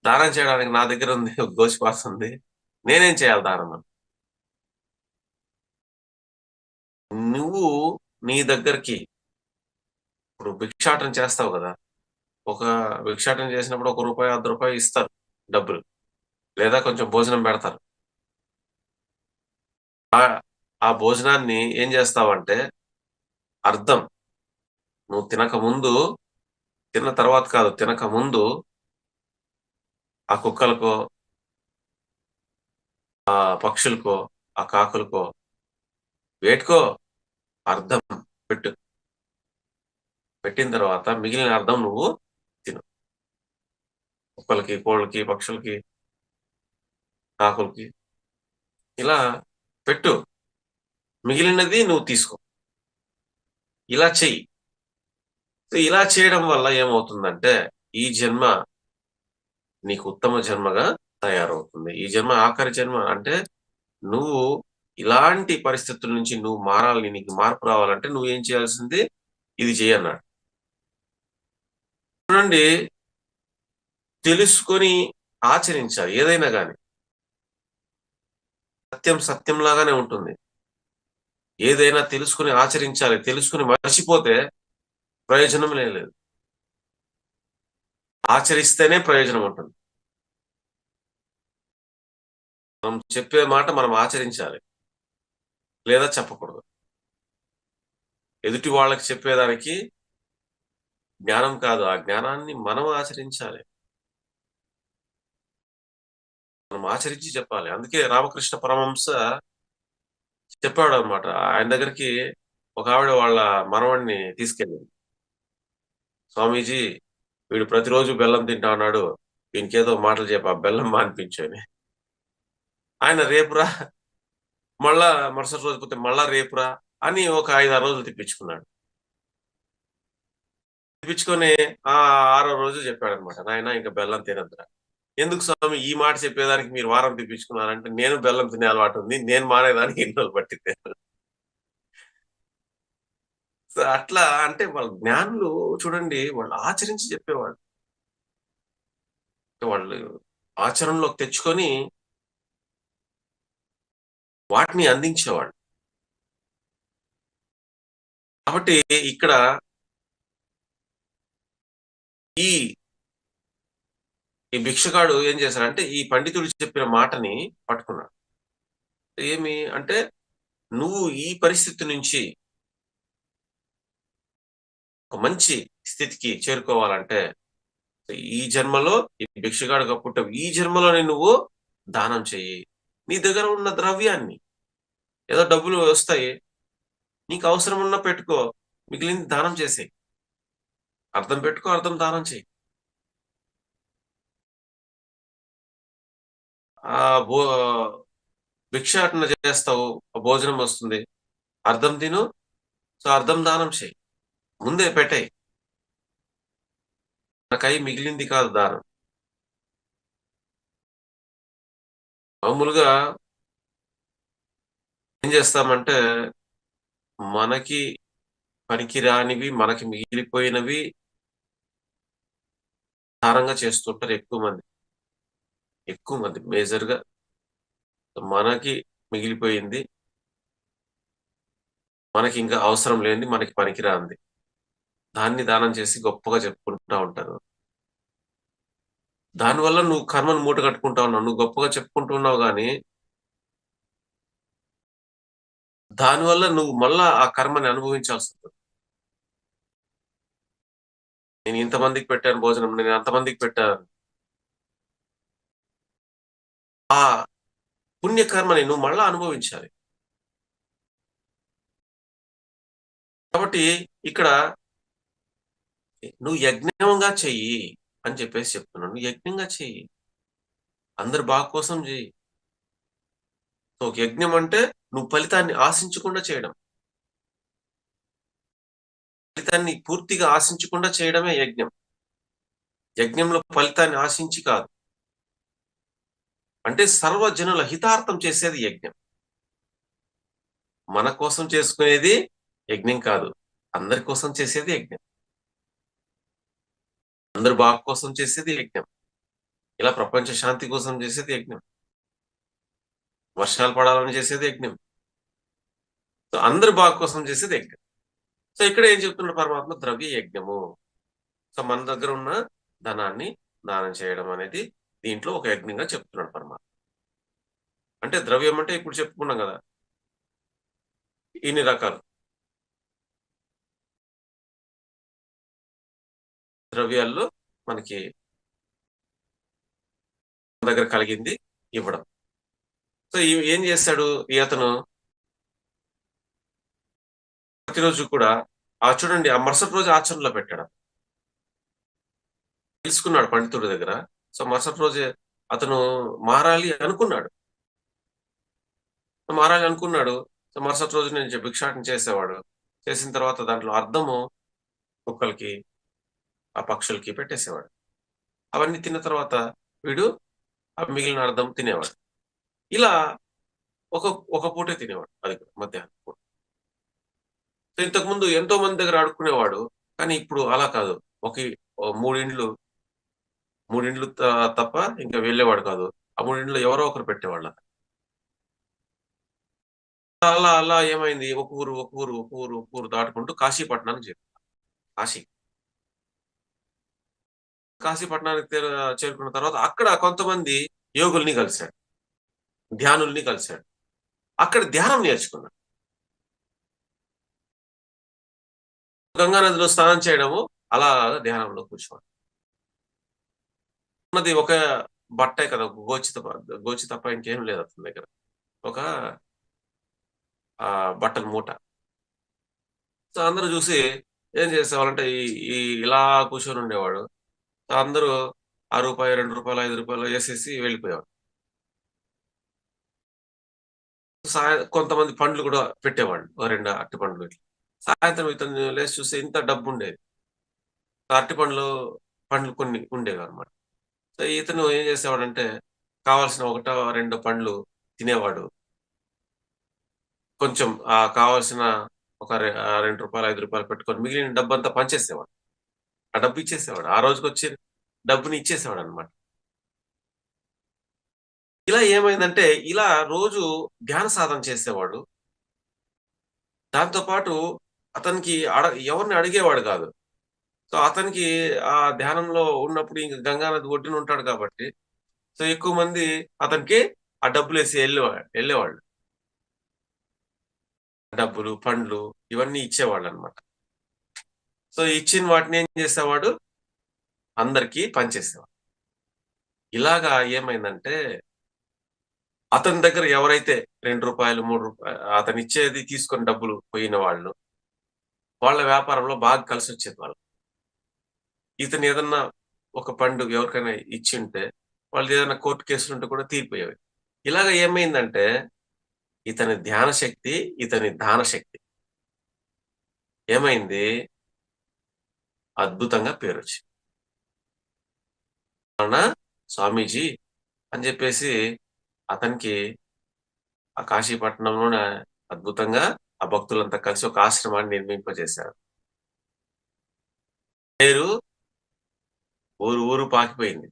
దానం చేయడానికి నా దగ్గర ఉంది, ఒక గోచిపాస్ ఉంది, నేనేం చేయాలి దానం అని. నువ్వు నీ దగ్గరికి ఇప్పుడు భిక్షాటన చేస్తావు కదా, ఒక భిక్షాటన చేసినప్పుడు ₹1, ₹10 ఇస్తారు డబ్బులు, లేదా కొంచెం భోజనం పెడతారు. ఆ భోజనాన్ని ఏం చేస్తావంటే అర్థం నువ్వు తినక ముందు, తిన్న తర్వాత కాదు, తినక ముందు ఆ కుక్కలకో, ఆ పక్షులకో, ఆ కాకులకో వేటుకో అర్థం పెట్టు. పెట్టిన తర్వాత మిగిలిన అర్థం నువ్వు తిను. కుక్కలకి, కోళ్ళకి, పక్షులకి, కాకులకి ఇలా పెట్టు. మిగిలినది నువ్వు తీసుకో. ఇలా చెయ్యి. ఇలా చేయడం వల్ల ఏమవుతుందంటే ఈ జన్మ నీకు ఉత్తమ జన్మగా తయారవుతుంది. ఈ జన్మ ఆఖరి జన్మ. అంటే నువ్వు ఇలాంటి పరిస్థితుల నుంచి నువ్వు మారాలని, నీకు మార్పు రావాలంటే నువ్వు ఏం చేయాల్సింది ఇది చేయన్నాడు. చూడండి, తెలుసుకొని ఆచరించాలి ఏదైనా కానీ. సత్యం సత్యంలాగానే ఉంటుంది. ఏదైనా తెలుసుకుని ఆచరించాలి. తెలుసుకుని మర్చిపోతే ప్రయోజనం లేదు. ఆచరిస్తేనే ప్రయోజనం ఉంటుంది. మనం చెప్పే మాట మనం ఆచరించాలి, లేదా చెప్పకూడదు. ఎదుటి వాళ్ళకి చెప్పేదానికి జ్ఞానం కాదు, ఆ జ్ఞానాన్ని మనం ఆచరించాలి. మనం ఆచరించి చెప్పాలి. అందుకే రామకృష్ణ పరమహంస చెప్పాడు అనమాట. ఆయన దగ్గరికి ఒక ఆవిడ వాళ్ళ మనవడిని తీసుకెళ్ళింది. స్వామీజీ, వీడు ప్రతిరోజు బెల్లం తింటా ఉన్నాడు, వీనికేదో మాటలు చెప్పా, బెల్లం మానిపించు అని. ఆయన రేపురా, మళ్ళా మరుసటి రోజు పోతే మళ్ళా రేపురా అని ఒక 5-6 రోజులు తిప్పించుకున్నాడు. తిప్పించుకొని 6వ రోజు చెప్పాడు అనమాట, నాయన ఇంకా బెల్లం తినద్దురా. ఎందుకు స్వామి ఈ మాట చెప్పేదానికి మీరు వారం తిప్పించుకున్నారంటే, నేను బెల్లం తినే అలవాటు ఉంది, నేను మానేదానికి ఎన్ని రోజులు పట్టింది. సో అట్లా అంటే వాళ్ళ జ్ఞానులు చూడండి, వాళ్ళు ఆచరించి చెప్పేవాళ్ళు. వాళ్ళు ఆచరణలోకి తెచ్చుకొని వాటిని అందించేవాళ్ళు. కాబట్టి ఇక్కడ ఈ ఈ భిక్షగాడు ఏం చేశాడంటే ఈ పండితుడు చెప్పిన మాటని పట్టుకున్నాడు. ఏమి అంటే, నువ్వు ఈ పరిస్థితి నుంచి ఒక మంచి స్థితికి చేరుకోవాలంటే ఈ జన్మలో ఈ భిక్షగాడుగా పుట్టావు, ఈ జన్మలోనే నువ్వు దానం చెయ్యి. నీ దగ్గర ఉన్న ద్రవ్యాన్ని, ఏదో డబ్బులు వస్తాయి, నీకు అవసరం ఉన్నా పెట్టుకో, మిగిలింది దానం చేసేయి. అర్థం పెట్టుకో, అర్థం దానం చేయి. ఆ భో భిక్షాటన చేస్తావు, భోజనం వస్తుంది, అర్థం తిను, సో అర్థం దానం చేయి, ముందే పెట్టాయి. నాకై మిగిలింది కాదు దానం. మామూలుగా ఏం చేస్తామంటే మనకి పనికిరానివి, మనకి మిగిలిపోయినవి దానంగా చేస్తుంటారు ఎక్కువ మంది మేజర్ గా. మనకి మిగిలిపోయింది, మనకి ఇంకా అవసరం లేనిది, మనకి పనికిరాంది, దాన్ని దానం చేసి గొప్పగా చెప్పుకుంటా ఉంటారు. దానివల్ల నువ్వు కర్మను మూట కట్టుకుంటా ఉన్నావు. నువ్వు గొప్పగా చెప్పుకుంటూ ఉన్నావు కానీ దానివల్ల నువ్వు మళ్ళా ఆ కర్మని అనుభవించాల్సి ఉంటుంది. నేను ఇంతమందికి పెట్టాను భోజనం, నేను అంతమందికి పెట్టాను, ఆ పుణ్యకర్మని నువ్వు మళ్ళా అనుభవించాలి. కాబట్టి ఇక్కడ నువ్వు యజ్ఞంగా చెయ్యి అని చెప్పేసి చెప్తున్నాను. నువ్వు యజ్ఞంగా చెయ్యి, అందరి బాగు కోసం చెయ్యి. సో ఒక యజ్ఞం అంటే నువ్వు ఫలితాన్ని ఆశించకుండా చేయడం, ఫలితాన్ని పూర్తిగా ఆశించకుండా చేయడమే యజ్ఞం. యజ్ఞంలో ఫలితాన్ని ఆశించి కాదు, అంటే సర్వజనుల హితార్థం చేసేది యజ్ఞం. మన కోసం చేసుకునేది యజ్ఞం కాదు, అందరి కోసం చేసేది యజ్ఞం, అందరి బాగు కోసం చేసేది యజ్ఞం, ఇలా ప్రపంచ శాంతి కోసం చేసేది యజ్ఞం, వర్షాలు పడాలని చేసేది యజ్ఞం, సో అందరి బాగు కోసం చేసేది యజ్ఞం. సో ఇక్కడ ఏం చెప్తున్నాడు పరమాత్మ? ద్రవ్య యజ్ఞము. సో మన దగ్గర ఉన్న ధనాన్ని దానం చేయడం అనేది దీంట్లో ఒక యజ్ఞంగా చెప్తున్నాడు పరమాత్మ. అంటే ద్రవ్యం అంటే ఇప్పుడు చెప్పుకున్నాం కదా, ఇన్ని రకాలు ద్రవ్యాల్లో మనకి దగ్గర కలిగింది ఇవ్వడం. సో ఏం చేస్తాడు ఈ అతను? ప్రతిరోజు కూడా చూడండి, ఆ మరుసటి రోజు ఆచరణలో పెట్టాడు, తెలుసుకున్నాడు పండితుడి దగ్గర. సో మరుసటి రోజే అతను మారాలి అనుకున్నాడు. సో మరుసటి రోజు నేను భిక్షాటన చేసేవాడు. చేసిన తర్వాత దాంట్లో అర్థము కుక్కలకి, ఆ పక్షులకి పెట్టేసేవాడు. అవన్నీ తిన్న తర్వాత వీడు ఆ మిగిలిన అర్థం తినేవాడు. ఇలా ఒక పూటే తినేవాడు, అది మధ్యాహ్నం పూట. సో ఇంతకుముందు ఎంతో మంది దగ్గర ఆడుకునేవాడు, కానీ ఇప్పుడు అలా కాదు. మూడిండ్లు తప్ప ఇంకా వెళ్ళేవాడు కాదు. ఆ మూడిండ్లు ఎవరో ఒకరు పెట్టేవాళ్ళ. అలా అలా ఏమైంది, ఒక ఊరు దాటుకుంటూ కాశీపట్నానికి కాశీపట్నానికి చేరుకున్న తర్వాత అక్కడ కొంతమంది యోగుల్ని కలిశాడు, ధ్యానుల్ని కలిశాడు. అక్కడ ధ్యానం నేర్చుకున్నాడు. గంగా నదిలో స్నానం చేయడము, అలా ధ్యానంలో కూర్చోవాలి. ఉన్నది ఒక బట్టే కదా, గోచి తప్ప ఇంకేం లేదు అతని దగ్గర. ఒక బట్టల మూట. సో అందరూ చూసి ఏం చేసేవాళ్ళంటే ఇలా కూర్చొని ఉండేవాడు. సో అందరూ ₹1, ₹2, ₹5 వేసేసి వెళ్ళిపోయేవాడు. కొంతమంది పండ్లు కూడా పెట్టేవాళ్ళు, 2 అరటి పండ్లు ఇట్లా. సాయంత్రం ఇతను లేచి చూస్తే ఇంత డబ్బు ఉండేది. అరటి పండ్లు కొన్ని ఉండేవి అనమాట. సో ఇతను ఏం చేసేవాడంటే కావాల్సిన 1-2 పండ్లు తినేవాడు. కొంచెం కావాల్సిన ఒక ₹2, ₹5 పెట్టుకొని మిగిలిన డబ్బంతా పంచేసేవాడు. ఆ డబ్బు ఇచ్చేసేవాడు, ఆ రోజుకి వచ్చి డబ్బుని ఇచ్చేసేవాడు అనమాట. ఇలా ఏమైందంటే ఇలా రోజు ధ్యాన సాధన చేసేవాడు. దాంతో పాటు అతనికి ఎవరిని అడిగేవాడు కాదు. సో అతనికి ఆ ధ్యానంలో ఉన్నప్పుడు ఇంక గంగానది ఒడ్డున ఉంటాడు కాబట్టి, సో ఎక్కువ మంది అతనికి ఆ డబ్బులు వేసి వెళ్ళేవాళ్ళు. డబ్బులు, పండ్లు ఇవన్నీ ఇచ్చేవాళ్ళు అనమాట. సో ఇచ్చిన వాటిని ఏం చేసేవాడు? అందరికీ పనిచేసేవాడు. ఇలాగా ఏమైందంటే అతని దగ్గర ఎవరైతే ₹2, ₹3 అతను ఇచ్చేది తీసుకొని డబ్బులు పోయిన వాళ్ళు, వాళ్ళ వ్యాపారంలో బాగా కలిసి వచ్చేది వాళ్ళు. ఇతను ఏదన్నా ఒక పండు ఎవరికైనా ఇచ్చి ఉంటే వాళ్ళు ఏదైనా కోర్టు కేసులు ఉంటే కూడా తీరిపోయేవి. ఇలాగ ఏమైందంటే ఇతని ధ్యాన శక్తి, ఇతని దాన శక్తి ఏమైంది? అద్భుతంగా పేరు వచ్చింది. స్వామీజీ అని చెప్పేసి అతనికి ఆ కాశీపట్నంలోనే అద్భుతంగా ఆ భక్తులంతా కలిసి ఒక ఆశ్రమాన్ని నిర్మింపజేశారు. పేరు ఊరు పాకిపోయింది.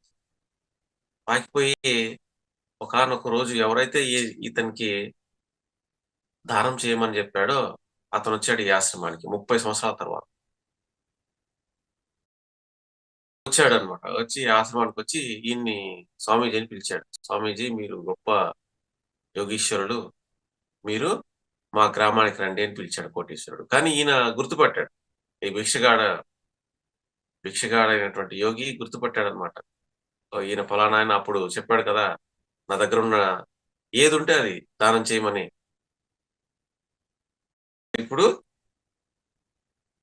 పాకిపోయి ఒకానొక రోజు ఎవరైతే ఇతనికి దానం చేయమని చెప్పాడో అతను వచ్చాడు ఈ ఆశ్రమానికి 30 సంవత్సరాల తర్వాత వచ్చాడు అనమాట. వచ్చి ఆశ్రమానికి వచ్చి ఈయన్ని స్వామీజీ అని పిలిచాడు. స్వామీజీ, మీరు గొప్ప యోగీశ్వరుడు, మీరు మా గ్రామానికి రండి అని పిలిచాడు కోటీశ్వరుడు. కానీ ఈయన గుర్తుపట్టాడు, ఈ భిక్షగాడైనటువంటి యోగి గుర్తుపట్టాడు అనమాట. ఈయన ఫలానా ఆయన అప్పుడు చెప్పాడు కదా, నా దగ్గర ఉన్న ఏది ఉంటే అది దానం చేయమని. ఇప్పుడు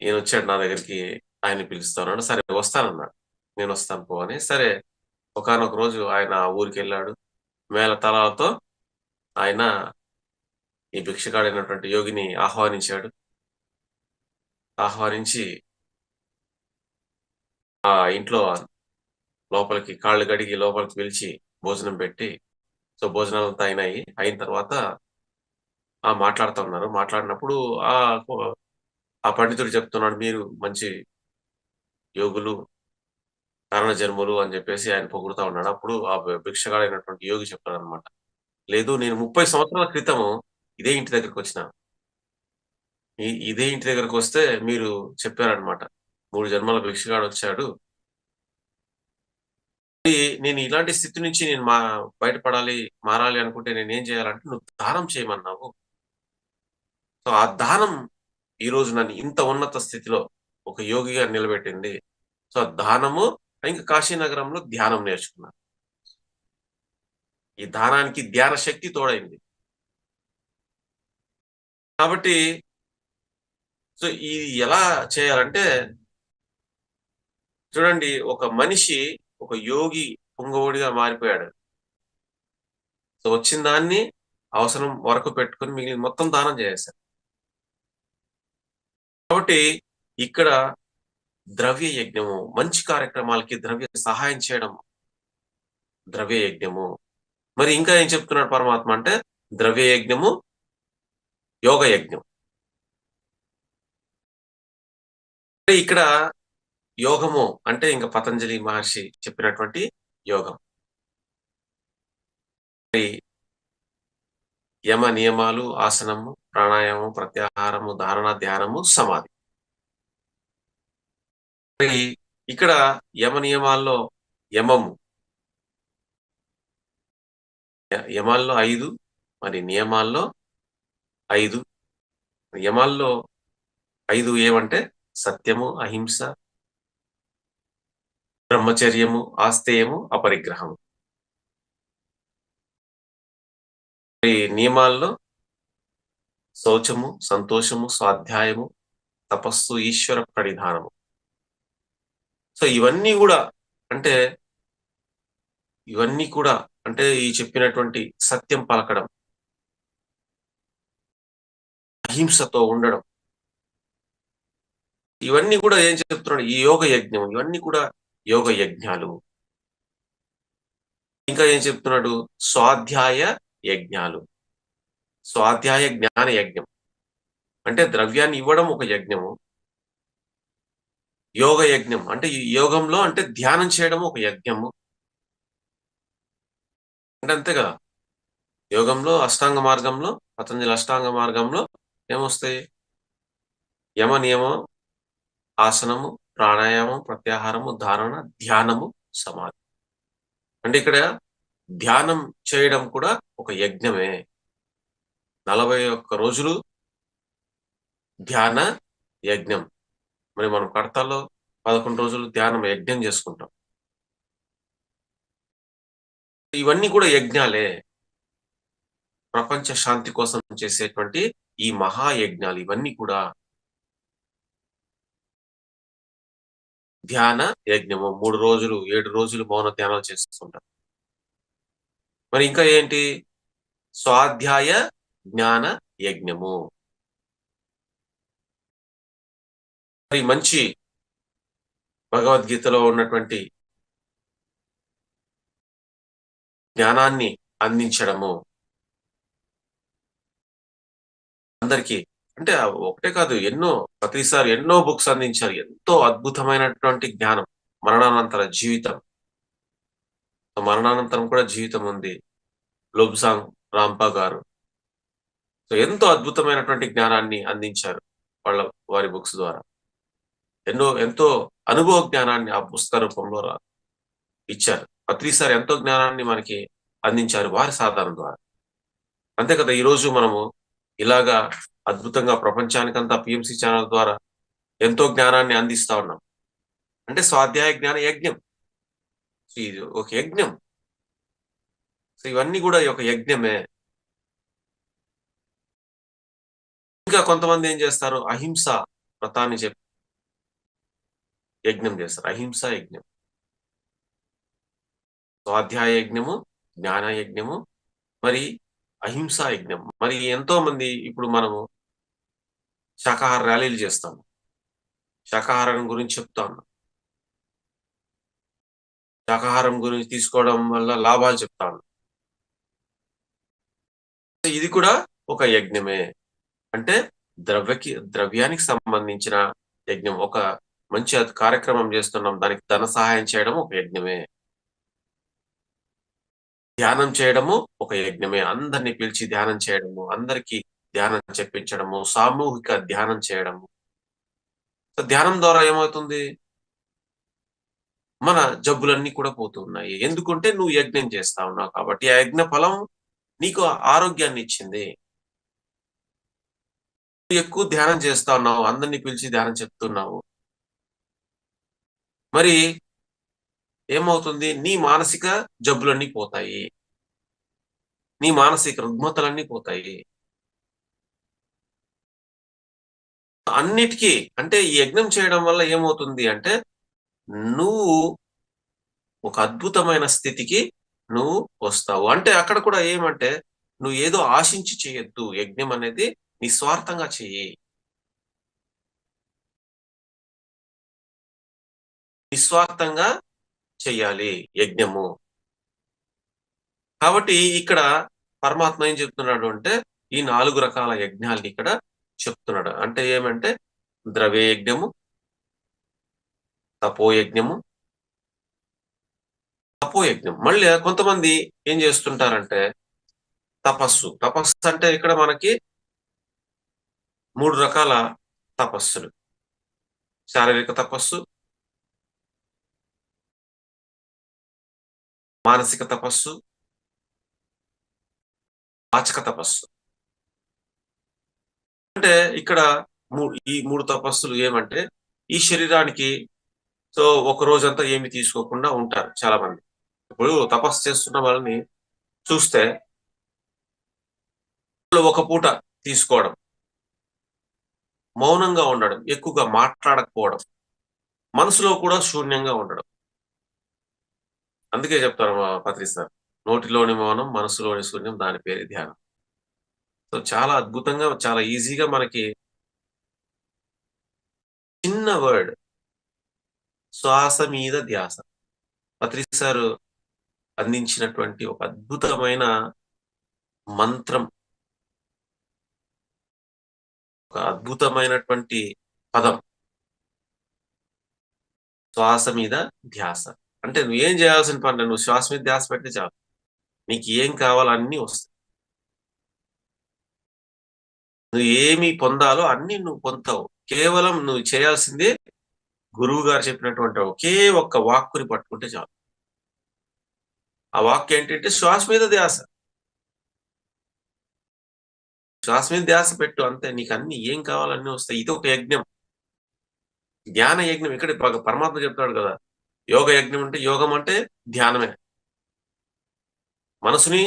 ఈయన వచ్చాడు నా దగ్గరికి, ఆయన పిలుస్తాను. సరే వస్తానన్నాడు. నేను వస్తాను పో అని. సరే ఒకానొక రోజు ఆయన ఊరికి వెళ్ళాడు. మేళతాళాలతో ఆయన ఈ భిక్షగాడైనటువంటి యోగిని ఆహ్వానించాడు. ఆహ్వానించి ఆ ఇంట్లో లోపలికి కాళ్ళు కడిగి లోపలికి పిలిచి భోజనం పెట్టి, సో భోజనాలంతా అయినాయి. అయిన తర్వాత మాట్లాడుతూ ఉన్నారు. మాట్లాడినప్పుడు ఆ ఆ పండితుడు చెప్తున్నాడు, మీరు మంచి యోగులు, కారణ జన్ములు అని చెప్పేసి ఆయన పొగుడుతా ఉన్నాడు. అప్పుడు ఆ భిక్షగాడైనటువంటి యోగి చెప్తాడు అనమాట, లేదు నేను 30 సంవత్సరాల క్రితం ఇదే ఇంటి దగ్గరకు వచ్చిన. ఇదే ఇంటి దగ్గరకు వస్తే మీరు చెప్పారనమాట, 3 జన్మల భిక్షగాడు వచ్చాడు, నేను ఇలాంటి స్థితి నుంచి నేను బయటపడాలి, మారాలి అనుకుంటే నేను ఏం చేయాలంటే నువ్వు దానం చేయమన్నావు. సో ఆ దానం ఈ రోజు నన్ను ఇంత ఉన్నత స్థితిలో ఒక యోగిగా నిలబెట్టింది. సో దానము, ఇంకా కాశీనగరంలో ధ్యానం నేర్చుకున్నాను. ఈ దానానికి ధ్యాన శక్తి తోడైంది. కాబట్టి సో ఇది ఎలా చేయాలంటే, చూడండి, ఒక మనిషి ఒక యోగి పుంగవుడిగా మారిపోయాడు. సో వచ్చిన దాన్ని అవసరం వరకు పెట్టుకుని మిగిలిన మొత్తం దానం చేసేశారు. కాబట్టి ఇక్కడ ద్రవ్య యజ్ఞము, మంచి కార్యక్రమాలకి ద్రవ్య సహాయం చేయడం ద్రవ్య యజ్ఞము. మరి ఇంకా ఏం చెప్తున్నాడు పరమాత్మ అంటే, ద్రవ్య యజ్ఞము, యోగ యజ్ఞం. ఇక్కడ యోగము అంటే ఇంకా పతంజలి మహర్షి చెప్పినటువంటి యోగం. యమ నియమాలు, ఆసనము, ప్రాణాయామం, ప్రత్యాహారము, ధారణ, ధ్యానము, సమాధి. ఇక్కడ యమ నియమాల్లో యమము, యమాల్లో 5, మరి నియమాల్లో 5. యమాల్లో 5 ఏమంటే సత్యము, అహింస, బ్రహ్మచర్యము, ఆస్తేయము, అపరిగ్రహము. నియమాల్లో శౌచము, సంతోషము, స్వాధ్యాయము, తపస్సు, ఈశ్వర ప్రణిధానము. సో ఇవన్నీ కూడా అంటే ఈ చెప్పినటువంటి సత్యం పలకడం, అహింసతో ఉండడం, ఇవన్నీ కూడా ఏం చెప్తున్నాడు, ఈ యోగ యజ్ఞం, ఇవన్నీ కూడా యోగ యజ్ఞాలు. ఇంకా ఏం చెప్తున్నాడు, స్వాధ్యాయ యజ్ఞాలు. స్వాధ్యాయ జ్ఞాన యజ్ఞం అంటే ద్రవ్యాన్ని ఇవ్వడం ఒక యజ్ఞము. యోగ యజ్ఞం అంటే ఈ యోగంలో అంటే ధ్యానం చేయడం ఒక యజ్ఞము. అంటే అంతే కదా, యోగంలో అష్టాంగ మార్గంలో, పతంజలి అష్టాంగ మార్గంలో ఏమొస్తాయి, యమ నియమం, ఆసనము, ప్రాణాయామం, ప్రత్యాహారము, ధారణ, ధ్యానము, సమాధి. అంటే ఇక్కడ ధ్యానం చేయడం కూడా ఒక యజ్ఞమే. 41 రోజులు ధ్యాన యజ్ఞం. మరి మనం కడతాల్లో 11 రోజులు ధ్యానం యజ్ఞం చేసుకుంటాం. ఇవన్నీ కూడా యజ్ఞాలే. ప్రపంచ శాంతి కోసం చేసేటువంటి ఈ మహాయజ్ఞాలు ఇవన్నీ కూడా ధ్యాన యజ్ఞము. 3 రోజులు 7 రోజులు మౌన ధ్యానాలు చేస్తుంటాం. మరి ఇంకా ఏంటి, స్వాధ్యాయ జ్ఞాన యజ్ఞము. మరి మంచి భగవద్గీతలో ఉన్నటువంటి జ్ఞానాన్ని అందించడము అందరికీ. అంటే ఒకటే కాదు, ప్రతిసారి ఎన్నో బుక్స్ అందించారు. ఎంతో అద్భుతమైనటువంటి జ్ఞానం. మరణానంతర జీవితం, మరణానంతరం కూడా జీవితం ఉంది. లోబ్సాంగ్ రాంపా గారు సో ఎంతో అద్భుతమైనటువంటి జ్ఞానాన్ని అందించారు వారి బుక్స్ ద్వారా. ఎంతో అనుభవ జ్ఞానాన్ని ఆ పుస్తక రూపంలో ఇచ్చారు. ప్రతిసారి ఎంతో జ్ఞానాన్ని మనకి అందించారు వారి సాధన ద్వారా. అంతే కదా, ఈరోజు మనము ఇలాగా అద్భుతంగా ప్రపంచానికంతా పిఎంసి ఛానల్ ద్వారా ఎంతో జ్ఞానాన్ని అందిస్తా ఉన్నాం. అంటే స్వాధ్యాయ జ్ఞాన యజ్ఞం, ఇది ఒక యజ్ఞం. సో ఇవన్నీ కూడా ఒక యజ్ఞమే. ఇంకా కొంతమంది ఏం చేస్తారు, అహింస వ్రతాన్ని యజ్ఞం చేస్తారు. అహింసా యజ్ఞం, స్వాధ్యాయ యజ్ఞము, జ్ఞాన యజ్ఞము, మరి అహింసా యజ్ఞం. మరి ఎంతో మంది ఇప్పుడు మనము శాకాహార ర్యాలీలు చేస్తాము, శాకాహారం గురించి చెప్తాను, శాకాహారం గురించి తీసుకోవడం వల్ల లాభాలు చెప్తాను. ఇది కూడా ఒక యజ్ఞమే. అంటే ద్రవ్యానికి సంబంధించిన యజ్ఞం. ఒక మంచి కార్యక్రమం చేస్తున్నాం, దానికి ధన సహాయం చేయడం ఒక యజ్ఞమే. ధ్యానం చేయడము ఒక యజ్ఞమే. అందరినీ పిలిచి ధ్యానం చేయడము, అందరికీ ధ్యానం చెప్పించడము, సామూహిక ధ్యానం చేయడము. ధ్యానం ద్వారా ఏమవుతుంది? మన జబ్బులన్నీ కూడా పోతున్నాయి. ఎందుకంటే నువ్వు యజ్ఞం చేస్తా ఉన్నావు కాబట్టి. ఆ యజ్ఞ ఫలం నీకు ఆరోగ్యాన్ని ఇచ్చింది. ఎక్కువ ధ్యానం చేస్తా ఉన్నావు, అందరినీ పిలిచి ధ్యానం చెప్తున్నావు, మరి ఏమవుతుంది? నీ మానసిక జబ్బులన్నీ పోతాయి, నీ మానసిక రుగ్మతలన్నీ పోతాయి. అన్నిటికీ అంటే ఈ యజ్ఞం చేయడం వల్ల ఏమవుతుంది అంటే నువ్వు ఒక అద్భుతమైన స్థితికి నువ్వు వస్తావు. అంటే అక్కడ కూడా ఏమంటే నువ్వు ఏదో ఆశించి చేయొద్దు. యజ్ఞం అనేది నిస్వార్థంగా చెయ్యి, నిస్వార్థంగా చెయ్యాలి యజ్ఞము. కాబట్టి ఇక్కడ పరమాత్మ ఏం చెప్తున్నాడు అంటే ఈ 4 రకాల యజ్ఞాలని ఇక్కడ చెప్తున్నాడు. అంటే ఏమంటే ద్రవ్య యజ్ఞము, తపోయజ్ఞము, తపోయజ్ఞం. మళ్ళీ కొంతమంది ఏం చేస్తుంటారంటే తపస్సు అంటే ఇక్కడ మనకి 3 రకాల తపస్సులు: శారీరక తపస్సు, మానసిక తపస్సు, వాచక తపస్సు. అంటే ఇక్కడ ఈ 3 తపస్సులు ఏమంటే ఈ శరీరానికి సో ఒక రోజంతా ఏమి తీసుకోకుండా ఉంటారు చాలా మంది. ఇప్పుడు తపస్సు చేస్తున్న వాళ్ళని చూస్తే ఒక పూట తీసుకోవడం, మౌనంగా ఉండడం, ఎక్కువగా మాట్లాడకపోవడం, మనసులో కూడా శూన్యంగా ఉండడం. అందుకే చెప్తారు మా పత్రి సార్, నోటిలోని మౌనం, మనసులోని శూన్యం, దాని పేరు ధ్యానం. సో చాలా అద్భుతంగా, చాలా ఈజీగా మనకి చిన్న వర్డ్, శ్వాస మీద ధ్యాస. పత్రి సార్ అందించినటువంటి ఒక అద్భుతమైన మంత్రం, ఒక అద్భుతమైనటువంటి పదం, శ్వాస మీద ధ్యాస. అంటే నువ్వు ఏం చేయాల్సిన పని, నువ్వు శ్వాస మీద ధ్యాస పెడితే చాలు, నీకు ఏం కావాలో అన్నీ వస్తాయి. నువ్వు ఏమి పొందాలో అన్ని నువ్వు పొందుతావు. కేవలం నువ్వు చేయాల్సింది గురువు గారు చెప్పినటువంటి ఒకే ఒక్క వాక్కుని పట్టుకుంటే చాలు. ఆ వాక్ ఏంటంటే శ్వాస మీద ధ్యాస. శ్వాస మీద ధ్యాస పెట్టు, అంతే. నీకు అన్ని ఏం కావాలో అన్ని వస్తాయి. ఇది ఒక యజ్ఞం, జ్ఞాన యజ్ఞం. ఇక్కడ పరమాత్మ చెప్తాడు కదా, యోగ యజ్ఞం అంటే, యోగం అంటే ధ్యానమే, మనసుని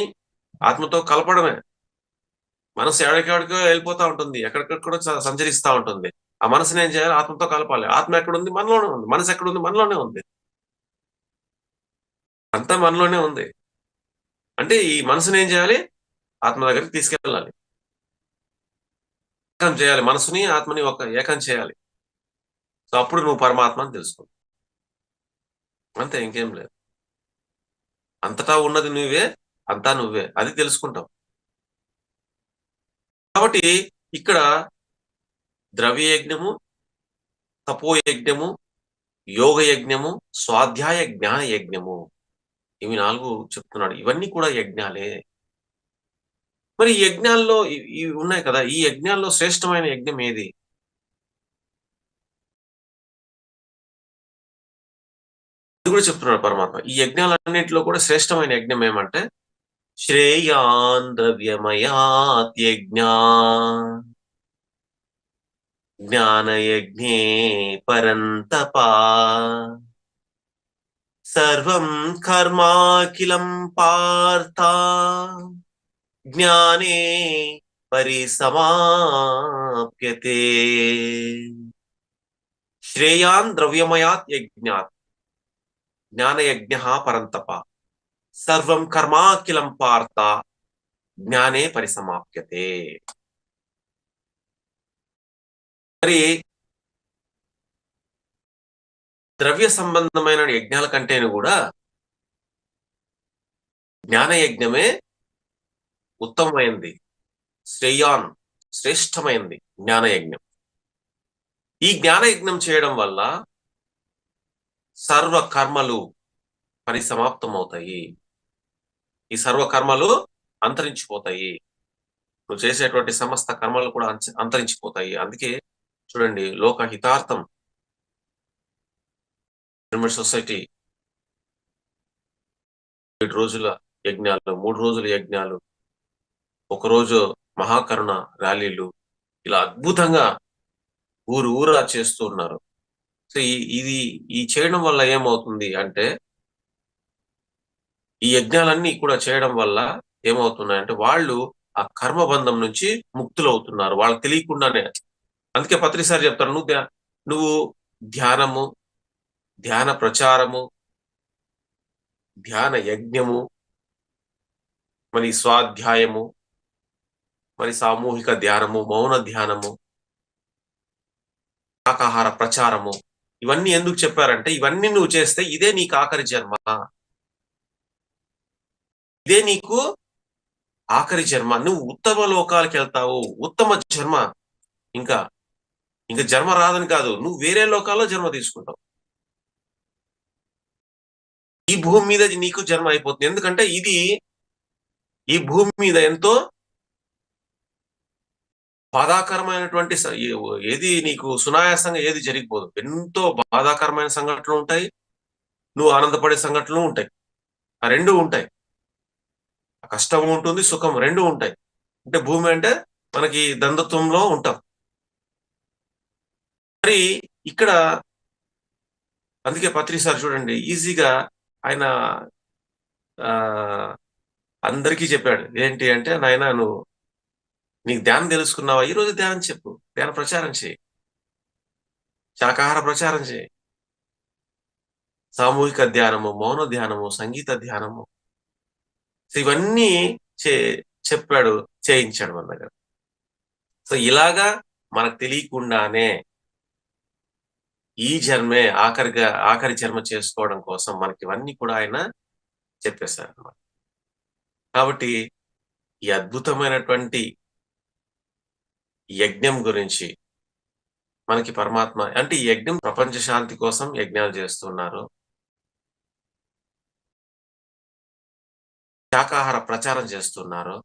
ఆత్మతో కలపడమే. మనసు ఎక్కడికెక్కడికో వెళ్ళిపోతా ఉంటుంది, ఎక్కడికెక్కడో సంచరిస్తూ ఉంటుంది. ఆ మనసుని ఏం చేయాలి? ఆత్మతో కలపాలి. ఆత్మ ఎక్కడుంది? మనలోనే ఉంది. మనసు ఎక్కడుంది? మనలోనే ఉంది. అంతా మనలోనే ఉంది. అంటే ఈ మనసుని ఏం చేయాలి? ఆత్మ దగ్గరికి తీసుకెళ్ళాలి, ఏకం చేయాలి. మనసుని ఆత్మని ఒక ఏకం చేయాలి. సో అప్పుడు నువ్వు పరమాత్మని తెలుసుకో, అంతే, ఇంకేం లేదు. అంతటా ఉన్నది నువ్వే, అంతా నువ్వే, అది తెలుసుకుంటావు. కాబట్టి ఇక్కడ ద్రవ్య యజ్ఞము, తపోయజ్ఞము, యోగ యజ్ఞము, స్వాధ్యాయ జ్ఞాన యజ్ఞము, ఇవి 4 చెప్తున్నాడు. ఇవన్నీ కూడా యజ్ఞాలే. మరి ఈ యజ్ఞాల్లో ఇవి ఉన్నాయి కదా, ఈ యజ్ఞాల్లో శ్రేష్టమైన యజ్ఞం ఏది? ఇది కూడా చెప్తున్నాడు పరమాత్మ. ఈ యజ్ఞాలన్నింటిలో కూడా శ్రేష్టమైన యజ్ఞం ఏమంటే శ్రేయాన్ ద్రవ్యమయాత్ యజ్ఞా జ్ఞానయజ్ఞే పరంతపా సర్వం కర్మాఖిలం పార్థ జ్ఞానే పరిసమాప్యతే. శ్రేయాన్ ద్రవ్యమయాత్ యజ్ఞాత్ జ్ఞానయజ్ఞ పరంతప సర్వం కర్మాఖిలం పార్థ జ్ఞానే పరిసమాప్యతే. మరి ద్రవ్య సంబంధమైన యజ్ఞాల కంటేను కూడా జ్ఞానయజ్ఞమే ఉత్తమమైనది, శ్రేయాన్ శ్రేష్టమైనది జ్ఞానయజ్ఞం. ఈ జ్ఞానయజ్ఞం చేయడం వల్ల సర్వ కర్మలు పరిసమాప్తమవుతాయి. ఈ సర్వ కర్మలు అంతరించిపోతాయి. నువ్వు చేసేటువంటి సమస్త కర్మలు కూడా అంతరించిపోతాయి. అందుకే చూడండి, లోక హితార్థం పిరమిడ్ సొసైటీ 7 రోజుల యజ్ఞాలు, 3 రోజుల యజ్ఞాలు, ఒకరోజు మహాకరుణ ర్యాలీలు, ఇలా అద్భుతంగా ఊరా చేస్తూ ఉన్నారు. సో ఈ చేయడం వల్ల ఏమవుతుంది అంటే, ఈ యజ్ఞాలన్నీ కూడా చేయడం వల్ల ఏమవుతున్నాయంటే వాళ్ళు ఆ కర్మబంధం నుంచి ముక్తులవుతున్నారు, వాళ్ళకి తెలియకుండానే. అందుకే పత్రిసారి చెప్తారు, నువ్వు ధ్యానము, ధ్యాన ప్రచారము, ధ్యాన యజ్ఞము, మరి స్వాధ్యాయము, మరి సామూహిక ధ్యానము, మౌన ధ్యానము, శాకాహార ప్రచారము, ఇవన్నీ ఎందుకు చెప్పారంటే, ఇవన్నీ నువ్వు చేస్తే ఇదే నీకు ఆఖరి జన్మ, ఇదే నీకు ఆఖరి జన్మ. నువ్వు ఉత్తమ లోకాలకు వెళ్తావు, ఉత్తమ జన్మ, ఇంకా జన్మ రాదని కాదు, నువ్వు వేరే లోకాల్లో జన్మ తీసుకుంటావు. ఈ భూమి మీద నీకు జన్మ అయిపోతుంది. ఎందుకంటే ఈ భూమి మీద ఎంతో బాధాకరమైనటువంటి ఏది నీకు సునాయాసంగా ఏది జరిగిపోదు. ఎంతో బాధాకరమైన సంఘటనలు ఉంటాయి, నువ్వు ఆనందపడే సంఘటనలు ఉంటాయి. ఆ రెండు ఉంటాయి, కష్టం ఉంటుంది, సుఖం రెండు ఉంటాయి. అంటే భూమి అంటే మనకి దండత్వంలో ఉంటాం. మరి ఇక్కడ అందుకే పత్రిసారి చూడండి, ఈజీగా ఆయన అందరికీ చెప్పాడు. ఏంటి అంటే, నాయన నువ్వు నీకు ధ్యానం తెలుసుకున్నావా, ఈరోజు ధ్యానం చెప్పు, ధ్యాన ప్రచారం చేయి, శాకాహార ప్రచారం చేయి, సామూహిక ధ్యానము, మౌన ధ్యానము, సంగీత ధ్యానము, ఇవన్నీ చెప్పాడు, చేయించాడు మన దగ్గర. సో ఇలాగా మనకు తెలియకుండానే ఈ జన్మే ఆఖరి జన్మ చేసుకోవడం కోసం మనకి ఇవన్నీ కూడా ఆయన చెప్పేశారు అన్నమాట. కాబట్టి ఈ అద్భుతమైనటువంటి యజ్ఞం గురించి మనకి పరమాత్మ అంటే, ఈ యజ్ఞం ప్రపంచ శాంతి కోసం యజ్ఞాలు చేస్తున్నారు, శాకాహార ప్రచారం చేస్తున్నారు.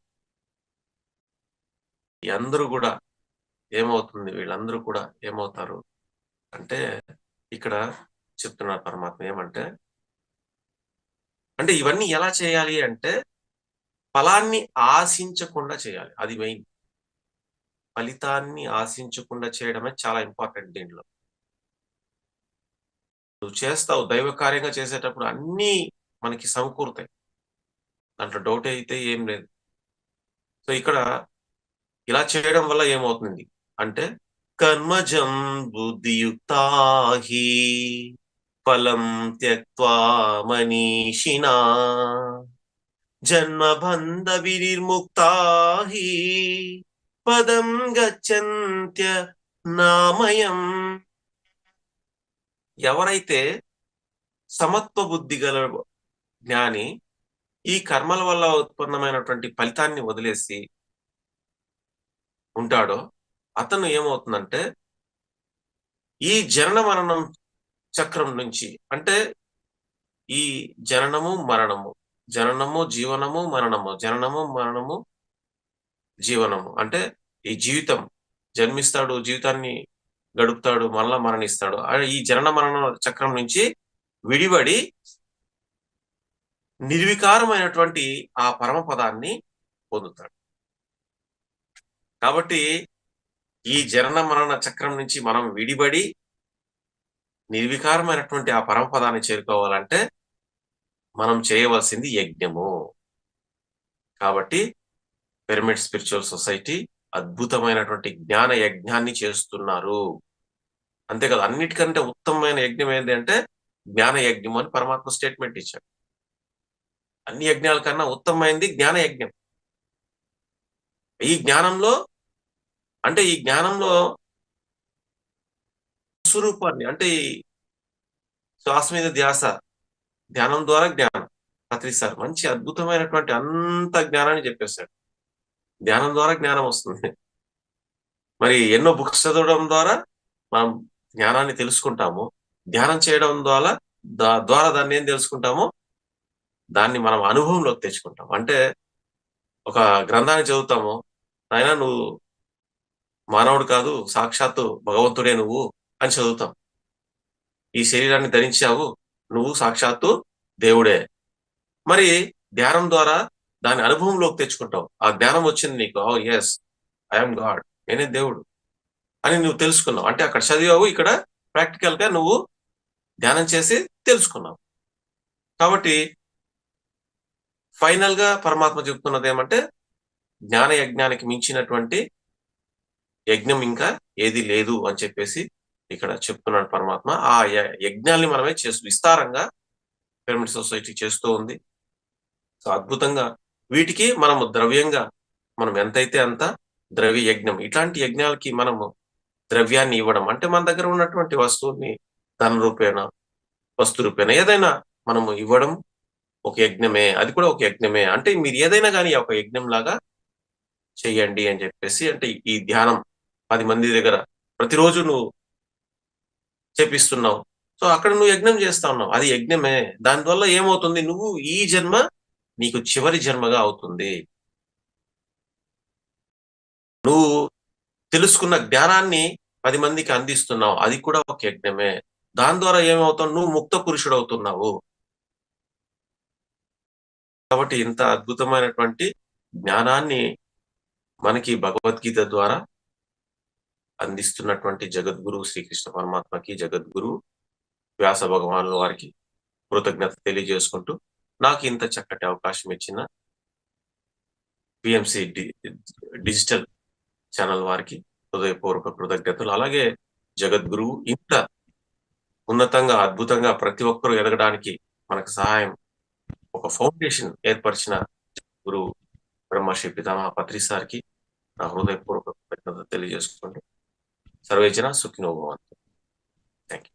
అందరూ కూడా ఏమవుతుంది, వీళ్ళందరూ కూడా ఏమవుతారు అంటే, ఇక్కడ చెప్తున్నారు పరమాత్మ ఏమంటే, అంటే ఇవన్నీ ఎలా చేయాలి అంటే, ఫలాన్ని ఆశించకుండా చేయాలి. అది మెయిన్. ఫలితాన్ని ఆశించకుండా చేయడమే చాలా ఇంపార్టెంట్. దీంట్లో నువ్వు చేస్తావు, దైవ కార్యంగా చేసేటప్పుడు అన్నీ మనకి సమకూరుతాయి, దాంట్లో డౌట్ అయితే ఏం లేదు. సో ఇక్కడ ఇలా చేయడం వల్ల ఏమవుతుంది అంటే, కర్మజం బుద్ధియుక్తాహి ఫలం త్యక్త్వా మనీషినా జన్మబంధ వినిర్ముక్తాహి పదం గచ్చంత్య నామయం. ఎవరైతే సమత్వ బుద్ధి గల జ్ఞాని ఈ కర్మల వల్ల ఉత్పన్నమైనటువంటి ఫలితాన్ని వదిలేసి ఉంటాడో, అతను ఏమవుతుందంటే, ఈ జనన మరణం చక్రం నుంచి, అంటే ఈ జననము మరణము, జననము జీవనము మరణము, జననము మరణము జీవనము, అంటే ఈ జీవితం జన్మిస్తాడు, జీవితాన్ని గడుపుతాడు, మళ్ళా మరణిస్తాడు. ఈ జనన మరణ చక్రం నుంచి విడిపడి నిర్వికారమైనటువంటి ఆ పరమపదాన్ని పొందుతాడు. కాబట్టి ఈ జనన మరణ చక్రం నుంచి మనం విడిపడి నిర్వికారమైనటువంటి ఆ పరమపదాన్ని చేరుకోవాలంటే మనం చేయవలసింది యజ్ఞము. కాబట్టి పిరమిడ్ స్పిరిచువల్ సొసైటీ అద్భుతమైనటువంటి జ్ఞాన యజ్ఞాన్ని చేస్తున్నారు. అంతే కదా, అన్నిటికంటే ఉత్తమమైన యజ్ఞం ఏంటి అంటే జ్ఞాన యజ్ఞం అని పరమాత్మ స్టేట్మెంట్ ఇచ్చాడు. అన్ని యజ్ఞాల కన్నా ఉత్తమమైనది జ్ఞాన యజ్ఞం. ఈ జ్ఞానంలో స్వరూపాన్ని అంటే ఈ శ్వాస మీద ధ్యాస, ధ్యానం ద్వారా జ్ఞానం. పత్రిసారి మంచి అద్భుతమైనటువంటి అంత జ్ఞానాన్ని చెప్పేశాడు. ధ్యానం ద్వారా జ్ఞానం వస్తుంది. మరి ఎన్నో బుక్స్ చదవడం ద్వారా మనం జ్ఞానాన్ని తెలుసుకుంటాము. ధ్యానం చేయడం ద్వారా దాన్ని ఏం తెలుసుకుంటాము, దాన్ని మనం అనుభవంలోకి తెచ్చుకుంటాం. అంటే ఒక గ్రంథాన్ని చదువుతాము, అయినా నువ్వు మానవుడు కాదు, సాక్షాత్తు భగవంతుడే నువ్వు అని చదువుతాం. ఈ శరీరాన్ని ధరించావు, నువ్వు సాక్షాత్తు దేవుడే. మరి ధ్యానం ద్వారా దాని అనుభవంలోకి తెచ్చుకుంటావు. ఆ జ్ఞానం వచ్చింది నీకు, ఎస్ ఐఎమ్ గాడ్, నేనే దేవుడు అని నువ్వు తెలుసుకున్నావు. అంటే అక్కడ చదివావు, ఇక్కడ ప్రాక్టికల్ గా నువ్వు ధ్యానం చేసి తెలుసుకున్నావు. కాబట్టి ఫైనల్ గా పరమాత్మ చెప్తున్నది ఏమంటే జ్ఞాన యజ్ఞానికి మించినటువంటి యజ్ఞం ఇంకా ఏది లేదు అని చెప్పేసి ఇక్కడ చెప్తున్నాడు పరమాత్మ. ఆ యజ్ఞాల్ని మనమే విస్తారంగా పిరమిడ్ సొసైటీ చేస్తూ ఉంది. సో అద్భుతంగా వీటికి మనము ద్రవ్యంగా మనం ఎంతైతే అంత ద్రవ్య యజ్ఞం, ఇట్లాంటి యజ్ఞాలకి మనము ద్రవ్యాన్ని ఇవ్వడం అంటే మన దగ్గర ఉన్నటువంటి వస్తువుని ధన రూపేణ, వస్తు రూపేణ ఏదైనా మనము ఇవ్వడం ఒక యజ్ఞమే. అది కూడా ఒక యజ్ఞమే. అంటే మీరు ఏదైనా కానీ ఒక యజ్ఞం లాగా చెయ్యండి అని చెప్పేసి, అంటే ఈ ధ్యానం 10 మంది దగ్గర ప్రతిరోజు నువ్వు చేపిస్తున్నావు, సో అక్కడ నువ్వు యజ్ఞం చేస్తా ఉన్నావు, అది యజ్ఞమే. దానివల్ల ఏమవుతుంది, నువ్వు ఈ జన్మ నీకు చివరి జన్మగా అవుతుంది. నువ్వు తెలుసుకున్న జ్ఞానాన్ని 10 మందికి అందిస్తున్నావు, అది కూడా ఒక యజ్ఞమే. దాని ద్వారా ఏమవుతావు, నువ్వు ముక్త పురుషుడు అవుతున్నావు. కాబట్టి ఇంత అద్భుతమైనటువంటి జ్ఞానాన్ని మనకి భగవద్గీత ద్వారా అందిస్తున్నటువంటి జగద్గురు శ్రీకృష్ణ పరమాత్మకి, జగద్గురు వ్యాస భగవానుల వారికి కృతజ్ఞత తెలియజేసుకుంటూ, నాకు ఇంత చక్కటి అవకాశం ఇచ్చిన పిఎంసి డిజిటల్ ఛానల్ వారికి హృదయపూర్వక కృతజ్ఞతలు. అలాగే జగద్గురువు ఇంత ఉన్నతంగా అద్భుతంగా ప్రతి ఒక్కరూ ఎదగడానికి మనకు సహాయం, ఒక ఫౌండేషన్ ఏర్పరిచిన గురువు బ్రహ్మశ్రీ పితామహ పత్రి సార్కి నా హృదయపూర్వక కృతజ్ఞత తెలియజేసుకుంటూ సర్వేజన సుఖినో భవంతు. Thank you.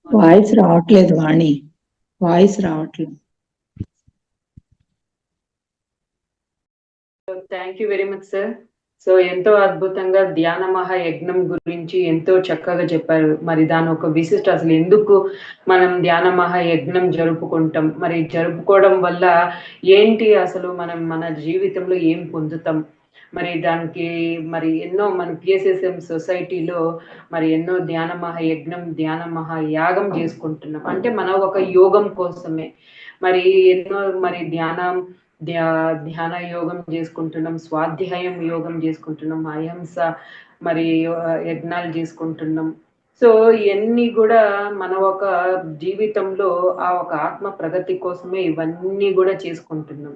వాయిస్ రావట్లేదు వాణి, వాయిస్ రావట్లేదు. Thank you very much sir. So ఎంతో అద్భుతంగా ధ్యాన మహాయజ్ఞం గురించి ఎంతో చక్కగా చెప్పారు. మరి దాని ఒక విశిష్ట, అసలు ఎందుకు మనం ధ్యాన మహాయజ్ఞం జరుపుకుంటాం, మరి జరుపుకోవడం వల్ల ఏంటి, అసలు మనం మన జీవితంలో ఏం పొందుతాం, మరి దానికి మరి ఎన్నో మన పిఎస్ఎస్ఎం సొసైటీలో మరి ఎన్నో ధ్యాన మహాయజ్ఞం, ధ్యాన మహాయాగం చేసుకుంటున్నాం. అంటే మన ఒక యోగం కోసమే మరి ఎన్నో మరి ధ్యాన యోగం చేసుకుంటున్నాం, స్వాధ్యాయం యోగం చేసుకుంటున్నాం, అహింస మరి యజ్ఞాలు చేసుకుంటున్నాం. సో ఇవన్నీ కూడా మన ఒక జీవితంలో ఆ ఒక ఆత్మ ప్రగతి కోసమే ఇవన్నీ కూడా చేసుకుంటున్నాం.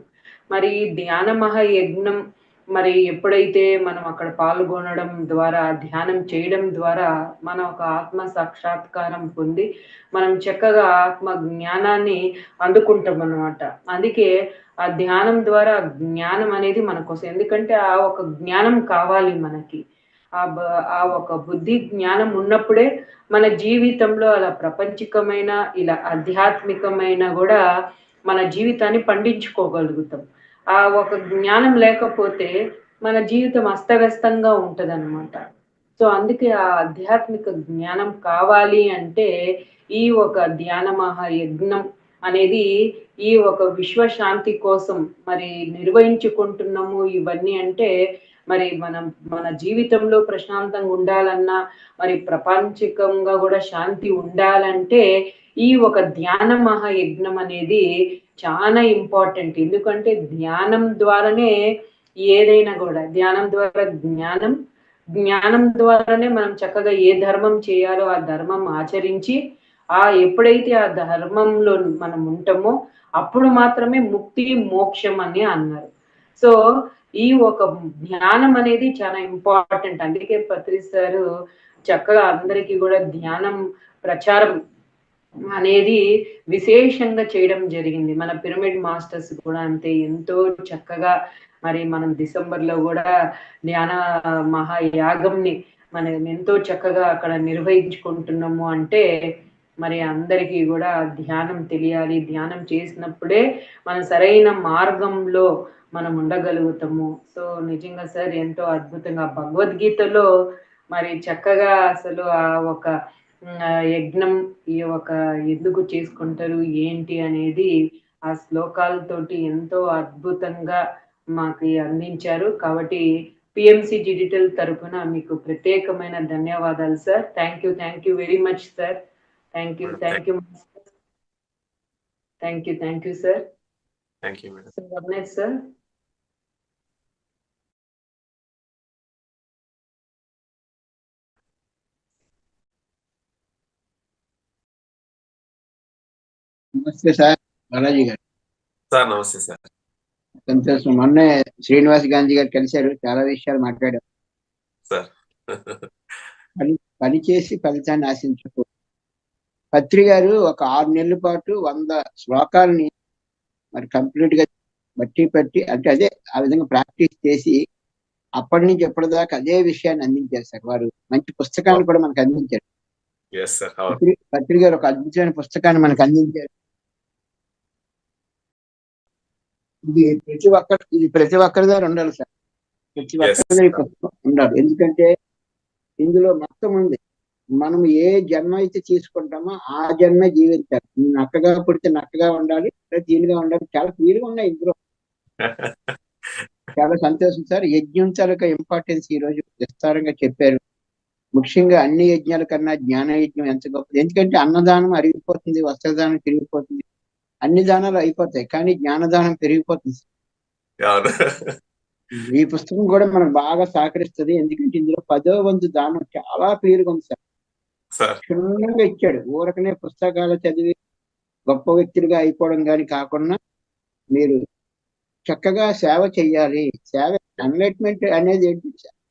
మరి ధ్యాన మహాయజ్ఞం మరి ఎప్పుడైతే మనం అక్కడ పాల్గొనడం ద్వారా, ధ్యానం చేయడం ద్వారా మన ఒక ఆత్మ సాక్షాత్కారం పొంది మనం చక్కగా ఆత్మ జ్ఞానాన్ని అందుకుంటాం అన్నమాట. అందుకే ఆ ధ్యానం ద్వారా జ్ఞానం అనేది మన కోసం, ఎందుకంటే ఆ ఒక జ్ఞానం కావాలి మనకి. ఆ ఒక బుద్ధి జ్ఞానం ఉన్నప్పుడే మన జీవితంలో అలా ప్రపంచికమైన ఇలా ఆధ్యాత్మికమైన కూడా మన జీవితాన్ని పండించుకోగలుగుతాం. ఆ ఒక జ్ఞానం లేకపోతే మన జీవితం అస్తవ్యస్తంగా ఉంటదన్నమాట. సో అందుకే ఆ ఆధ్యాత్మిక జ్ఞానం కావాలి అంటే ఈ ఒక ధ్యాన మహాయజ్ఞం అనేది ఈ ఒక విశ్వశాంతి కోసం మరి నిర్వహించుకుంటున్నాము. ఇవన్నీ అంటే మరి మన జీవితంలో ప్రశాంతంగా ఉండాలన్నా, మరి ప్రపంచికంగా కూడా శాంతి ఉండాలంటే ఈ ఒక ధ్యాన మహాయజ్ఞం అనేది చాలా ఇంపార్టెంట్. ఎందుకంటే ధ్యానం ద్వారానే ఏదైనా కూడా, ధ్యానం ద్వారా జ్ఞానం ద్వారానే మనం చక్కగా ఏ ధర్మం చేయాలో ఆ ధర్మం ఆచరించి ఎప్పుడైతే ఆ ధర్మంలో మనం ఉంటామో అప్పుడు మాత్రమే ముక్తి మోక్షం అని అన్నారు. సో ఈ ఒక ధ్యానం అనేది చాలా ఇంపార్టెంట్. అందుకే పత్రి సారు చక్కగా అందరికీ కూడా ధ్యానం ప్రచారం అనేది విశేషంగా చేయడం జరిగింది. మన పిరమిడ్ మాస్టర్స్ కూడా అంతే ఎంతో చక్కగా మరి మనం డిసెంబర్లో కూడా ధ్యాన మహాయాగంని మనం ఎంతో చక్కగా అక్కడ నిర్వహించుకుంటున్నాము అంటే మరి అందరికీ కూడా ధ్యానం తెలియాలి. ధ్యానం చేసినప్పుడే మనం సరైన మార్గంలో మనం ఉండగలుగుతాము. సో నిజంగా సార్ ఎంతో అద్భుతంగా భగవద్గీతలో మరి చక్కగా అసలు ఆ ఒక యజ్ఞం ఈ ఒక ఎందుకు చేసుకుంటారు ఏంటి అనేది ఆ శ్లోకాలతోటి ఎంతో అద్భుతంగా మాకు అందించారు. కాబట్టి పిఎంసి డిజిటల్ తరపున మీకు ప్రత్యేకమైన ధన్యవాదాలు sir. Thank you very much sir. Thank you sir. Thank you madam. Ramesh sir. నమస్తే సార్. బాలాజీ గారు సార్ నమస్తే సార్. సంతోషం. మొన్నే శ్రీనివాస్ గాంధీ గారు కలిశారు, చాలా విషయాలు మాట్లాడారు సార్. పని చేసి ఫలితాన్ని ఆశించకు. పత్రి గారు ఒక 6 నెలల పాటు 100 శ్లోకాలని మరి కంప్లీట్ గా బట్టి అంటే అదే ఆ విధంగా ప్రాక్టీస్ చేసి అప్పటి నుంచి ఎప్పటిదాకా అదే విషయాన్ని అందించారు సార్. వారు మంచి పుస్తకాన్ని కూడా మనకు అందించారు. పత్రి గారు ఒక అద్భుతమైన పుస్తకాన్ని మనకు అందించారు. ఇది ప్రతి ఒక్కరి దగ్గర ఉండాలి సార్. ప్రతి ఒక్కరి దగ్గర పుస్తకం ఉండాలి. ఎందుకంటే ఇందులో మొత్తం ఉంది. మనం ఏ జన్మ అయితే తీసుకుంటామో ఆ జన్మ జీవించాలి. నక్కగా పుడితే నక్కగా ఉండాలి, దీనిగా ఉండాలి. చాలా క్లియర్గా ఉన్నాయి ఇందులో. చాలా సంతోషం సార్. యజ్ఞం తాలూకా ఇంపార్టెన్స్ ఈ రోజు విస్తారంగా చెప్పారు. ముఖ్యంగా అన్ని యజ్ఞాల కన్నా జ్ఞాన యజ్ఞం ఎంత గొప్పది. ఎందుకంటే అన్నదానం అరిగిపోతుంది, వస్త్రదానం పెరిగిపోతుంది, అన్ని దానాలు అయిపోతాయి, కానీ జ్ఞానదానం పెరిగిపోతుంది. ఈ పుస్తకం కూడా మనకు బాగా సహకరిస్తుంది. ఎందుకంటే ఇందులో 10వ వంతు దానం చాలా క్లియర్గా ఉంది సార్. క్షుణ్ణంగా ఇచ్చాడు. ఊరకనే పుస్తకాలు చదివి గొప్ప వ్యక్తులుగా అయిపోవడం కానీ కాకుండా మీరు చక్కగా సేవ చెయ్యాలి. సేవ ఎన్లైట్మెంట్ అనేది ఏంటి?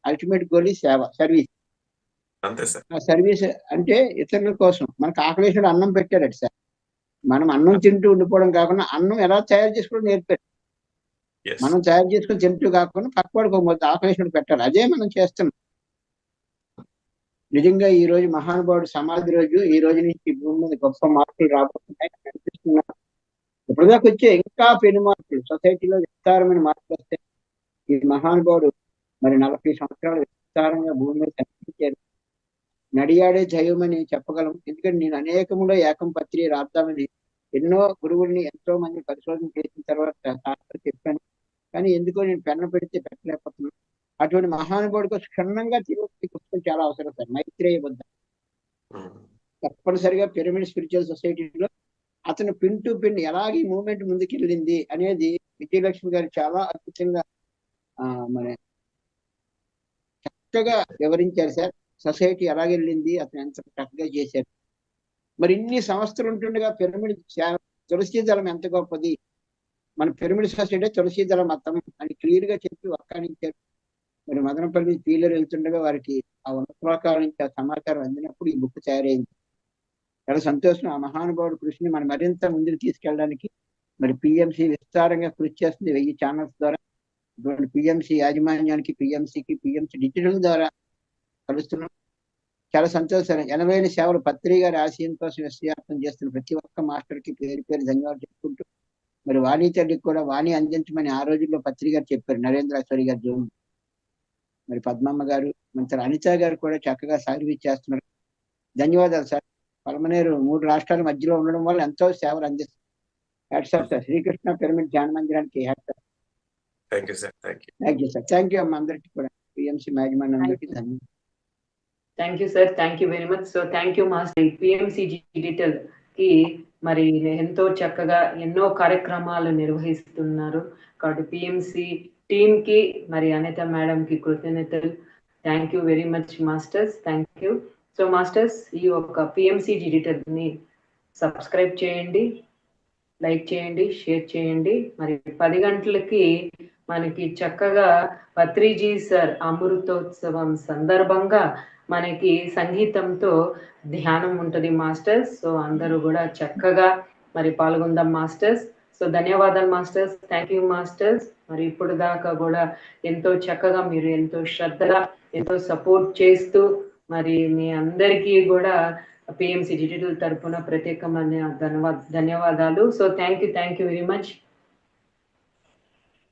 అల్టిమేట్ గోల్ సేవ, సర్వీస్. ఆ సర్వీస్ అంటే ఇతరుల కోసం. మనకు ఆకలేసుడు అన్నం పెట్టారట సార్. మనం అన్నం తింటూ ఉండిపోవడం కాకుండా అన్నం ఎలా తయారు చేసుకోవడం నేర్పారు. మనం తయారు చేసుకుని తింటూ కాకుండా పక్కవాడికి ఒక మొత్తం ఆకలేసుడు పెట్టాలి. అదే మనం చేస్తున్నాం. నిజంగా ఈ రోజు మహానుభావుడు సమాధి రోజు. ఈ రోజు నుంచి భూమి మీద గొప్ప మార్పులు రాబోతున్నాయి అనిపిస్తున్నారు. ఇప్పటిదాకా వచ్చే ఇంకా పెను మార్పులు, సొసైటీలో విస్తారమైన మార్పులు వస్తాయి. ఈ మహానుభావుడు మరి 40 సంవత్సరాలు విస్తారంగా భూమి మీద కనిపించారు. నడియాడే జయమని చెప్పగలం. ఎందుకంటే నేను అనేకములో ఏకం పత్రి రాద్దామని ఎన్నో గురువుల్ని ఎంతో మంది పరిశోధన చేసిన తర్వాత శాస్త్రం చెప్పాను, కానీ ఎందుకో నేను పెన్ను పెడితే పెట్టలేకపోతున్నాను. అటువంటి మహానుభావుడికి క్షుణ్ణంగా తిరుగుతుంది పుస్తకం చాలా అవసరం సార్. మైత్రేయ బుద్ధ తప్పనిసరిగా పిరమిడ్ స్పిరిచువల్ సొసైటీలో అతను పిన్ టు పిన్ ఎలాగే మూవ్మెంట్ ముందుకెళ్ళింది అనేది విజయలక్ష్మి గారు చాలా అద్భుతంగా మన చక్కగా వివరించారు సార్. సొసైటీ ఎలాగెళ్ళింది, అతను ఎంత చక్కగా చేశారు. మరి ఇన్ని సంవత్సరాలు ఉంటుండగా పిరమిడ్ తులసి దళం ఎంత గొప్పది, మన పిరమిడ్ సొసైటీ తులసి దళం మతం అని క్లియర్ గా చెప్పి వ్యాఖ్యానించారు. మరి మదనపల్లి పీలర్ వెళ్తుండగా వారికి ఆ ఉన్నత నుంచి ఆ సమాచారం అందినప్పుడు ఈ బుక్ తయారైంది. చాలా సంతోషం. ఆ మహానుభావుడు కృషిని మనం మరింత ముందుకు తీసుకెళ్ళడానికి మరి పిఎంసి విస్తారంగా కృషి చేస్తుంది. 1000 ఛానల్స్ ద్వారా. ఇటువంటి పిఎంసి యాజమాన్యానికి, పిఎంసికి, పిఎంసి డిజిటల్ ద్వారా కలుస్తున్నాం. చాలా సంతోషం. 80 సేవలు పత్రి గారి ఆశయం కోసం విశ్వవ్యాప్తం చేస్తున్న ప్రతి ఒక్క మాస్టర్ కి పేరు ధన్యవాదాలు చెప్పుకుంటూ, మరి వాణి తల్లికి కూడా వాణి అందించమని ఆ రోజుల్లో పత్రి గారు చెప్పారు. నరేంద్రేశ్వరి గారు జోన్, మరి పద్మమ్మ గారు, మంత్రి అనిత గారు కూడా చక్కగా సర్వీస్ చేస్తున్నారు. ధన్యవాదాలు సార్. పలమనేరు 3 రాష్ట్రాల మధ్యలో ఉండడం వల్ల ఎంతో సేవలు అందిస్తారు. Hats off sir. శ్రీకృష్ణ పిరమిడ్ ధ్యాన మందిరానికి hats off. Thank you sir. Thank you అమ్మ అందరికీ కూడా. పిఎంసి యాజమాన్యం అందరికీ ధన్యవాదాలు. Thank you sir. Thank you very much. So thank you master. PMC digital కి మరి ఎంతో చక్కగా ఎన్నో కార్యక్రమాలు నిర్వహిస్తున్నారు. కాబట్టి పిఎంసి టీమ్ కి మరి అనిత మేడం కి కృతజ్ఞతలు. Thank you very much masters. Thank you. So masters ఈ యొక్క పిఎంసి డిజిటల్ని సబ్స్క్రైబ్ చేయండి, లైక్ చేయండి, షేర్ చేయండి. మరి 10 గంటలకి మనకి చక్కగా పత్రిజీ సార్ అమృతోత్సవం సందర్భంగా మనకి సంగీతంతో ధ్యానం ఉంటుంది మాస్టర్స్. సో అందరూ కూడా చక్కగా మరి పాల్గొందాం మాస్టర్స్. సో ధన్యవాదాలు మాస్టర్స్, థ్యాంక్ యూ మాస్టర్స్. మరి ఇప్పుడు దాకా కూడా ఎంతో చక్కగా మీరు ఎంతో శ్రద్ధగా ఎంతో సపోర్ట్ చేస్తూ మరి మీ అందరికీ కూడా పిఎంసి డిజిటల్ తరఫున ప్రత్యేకమైన ధన్యవాదాలు. So thank you very much.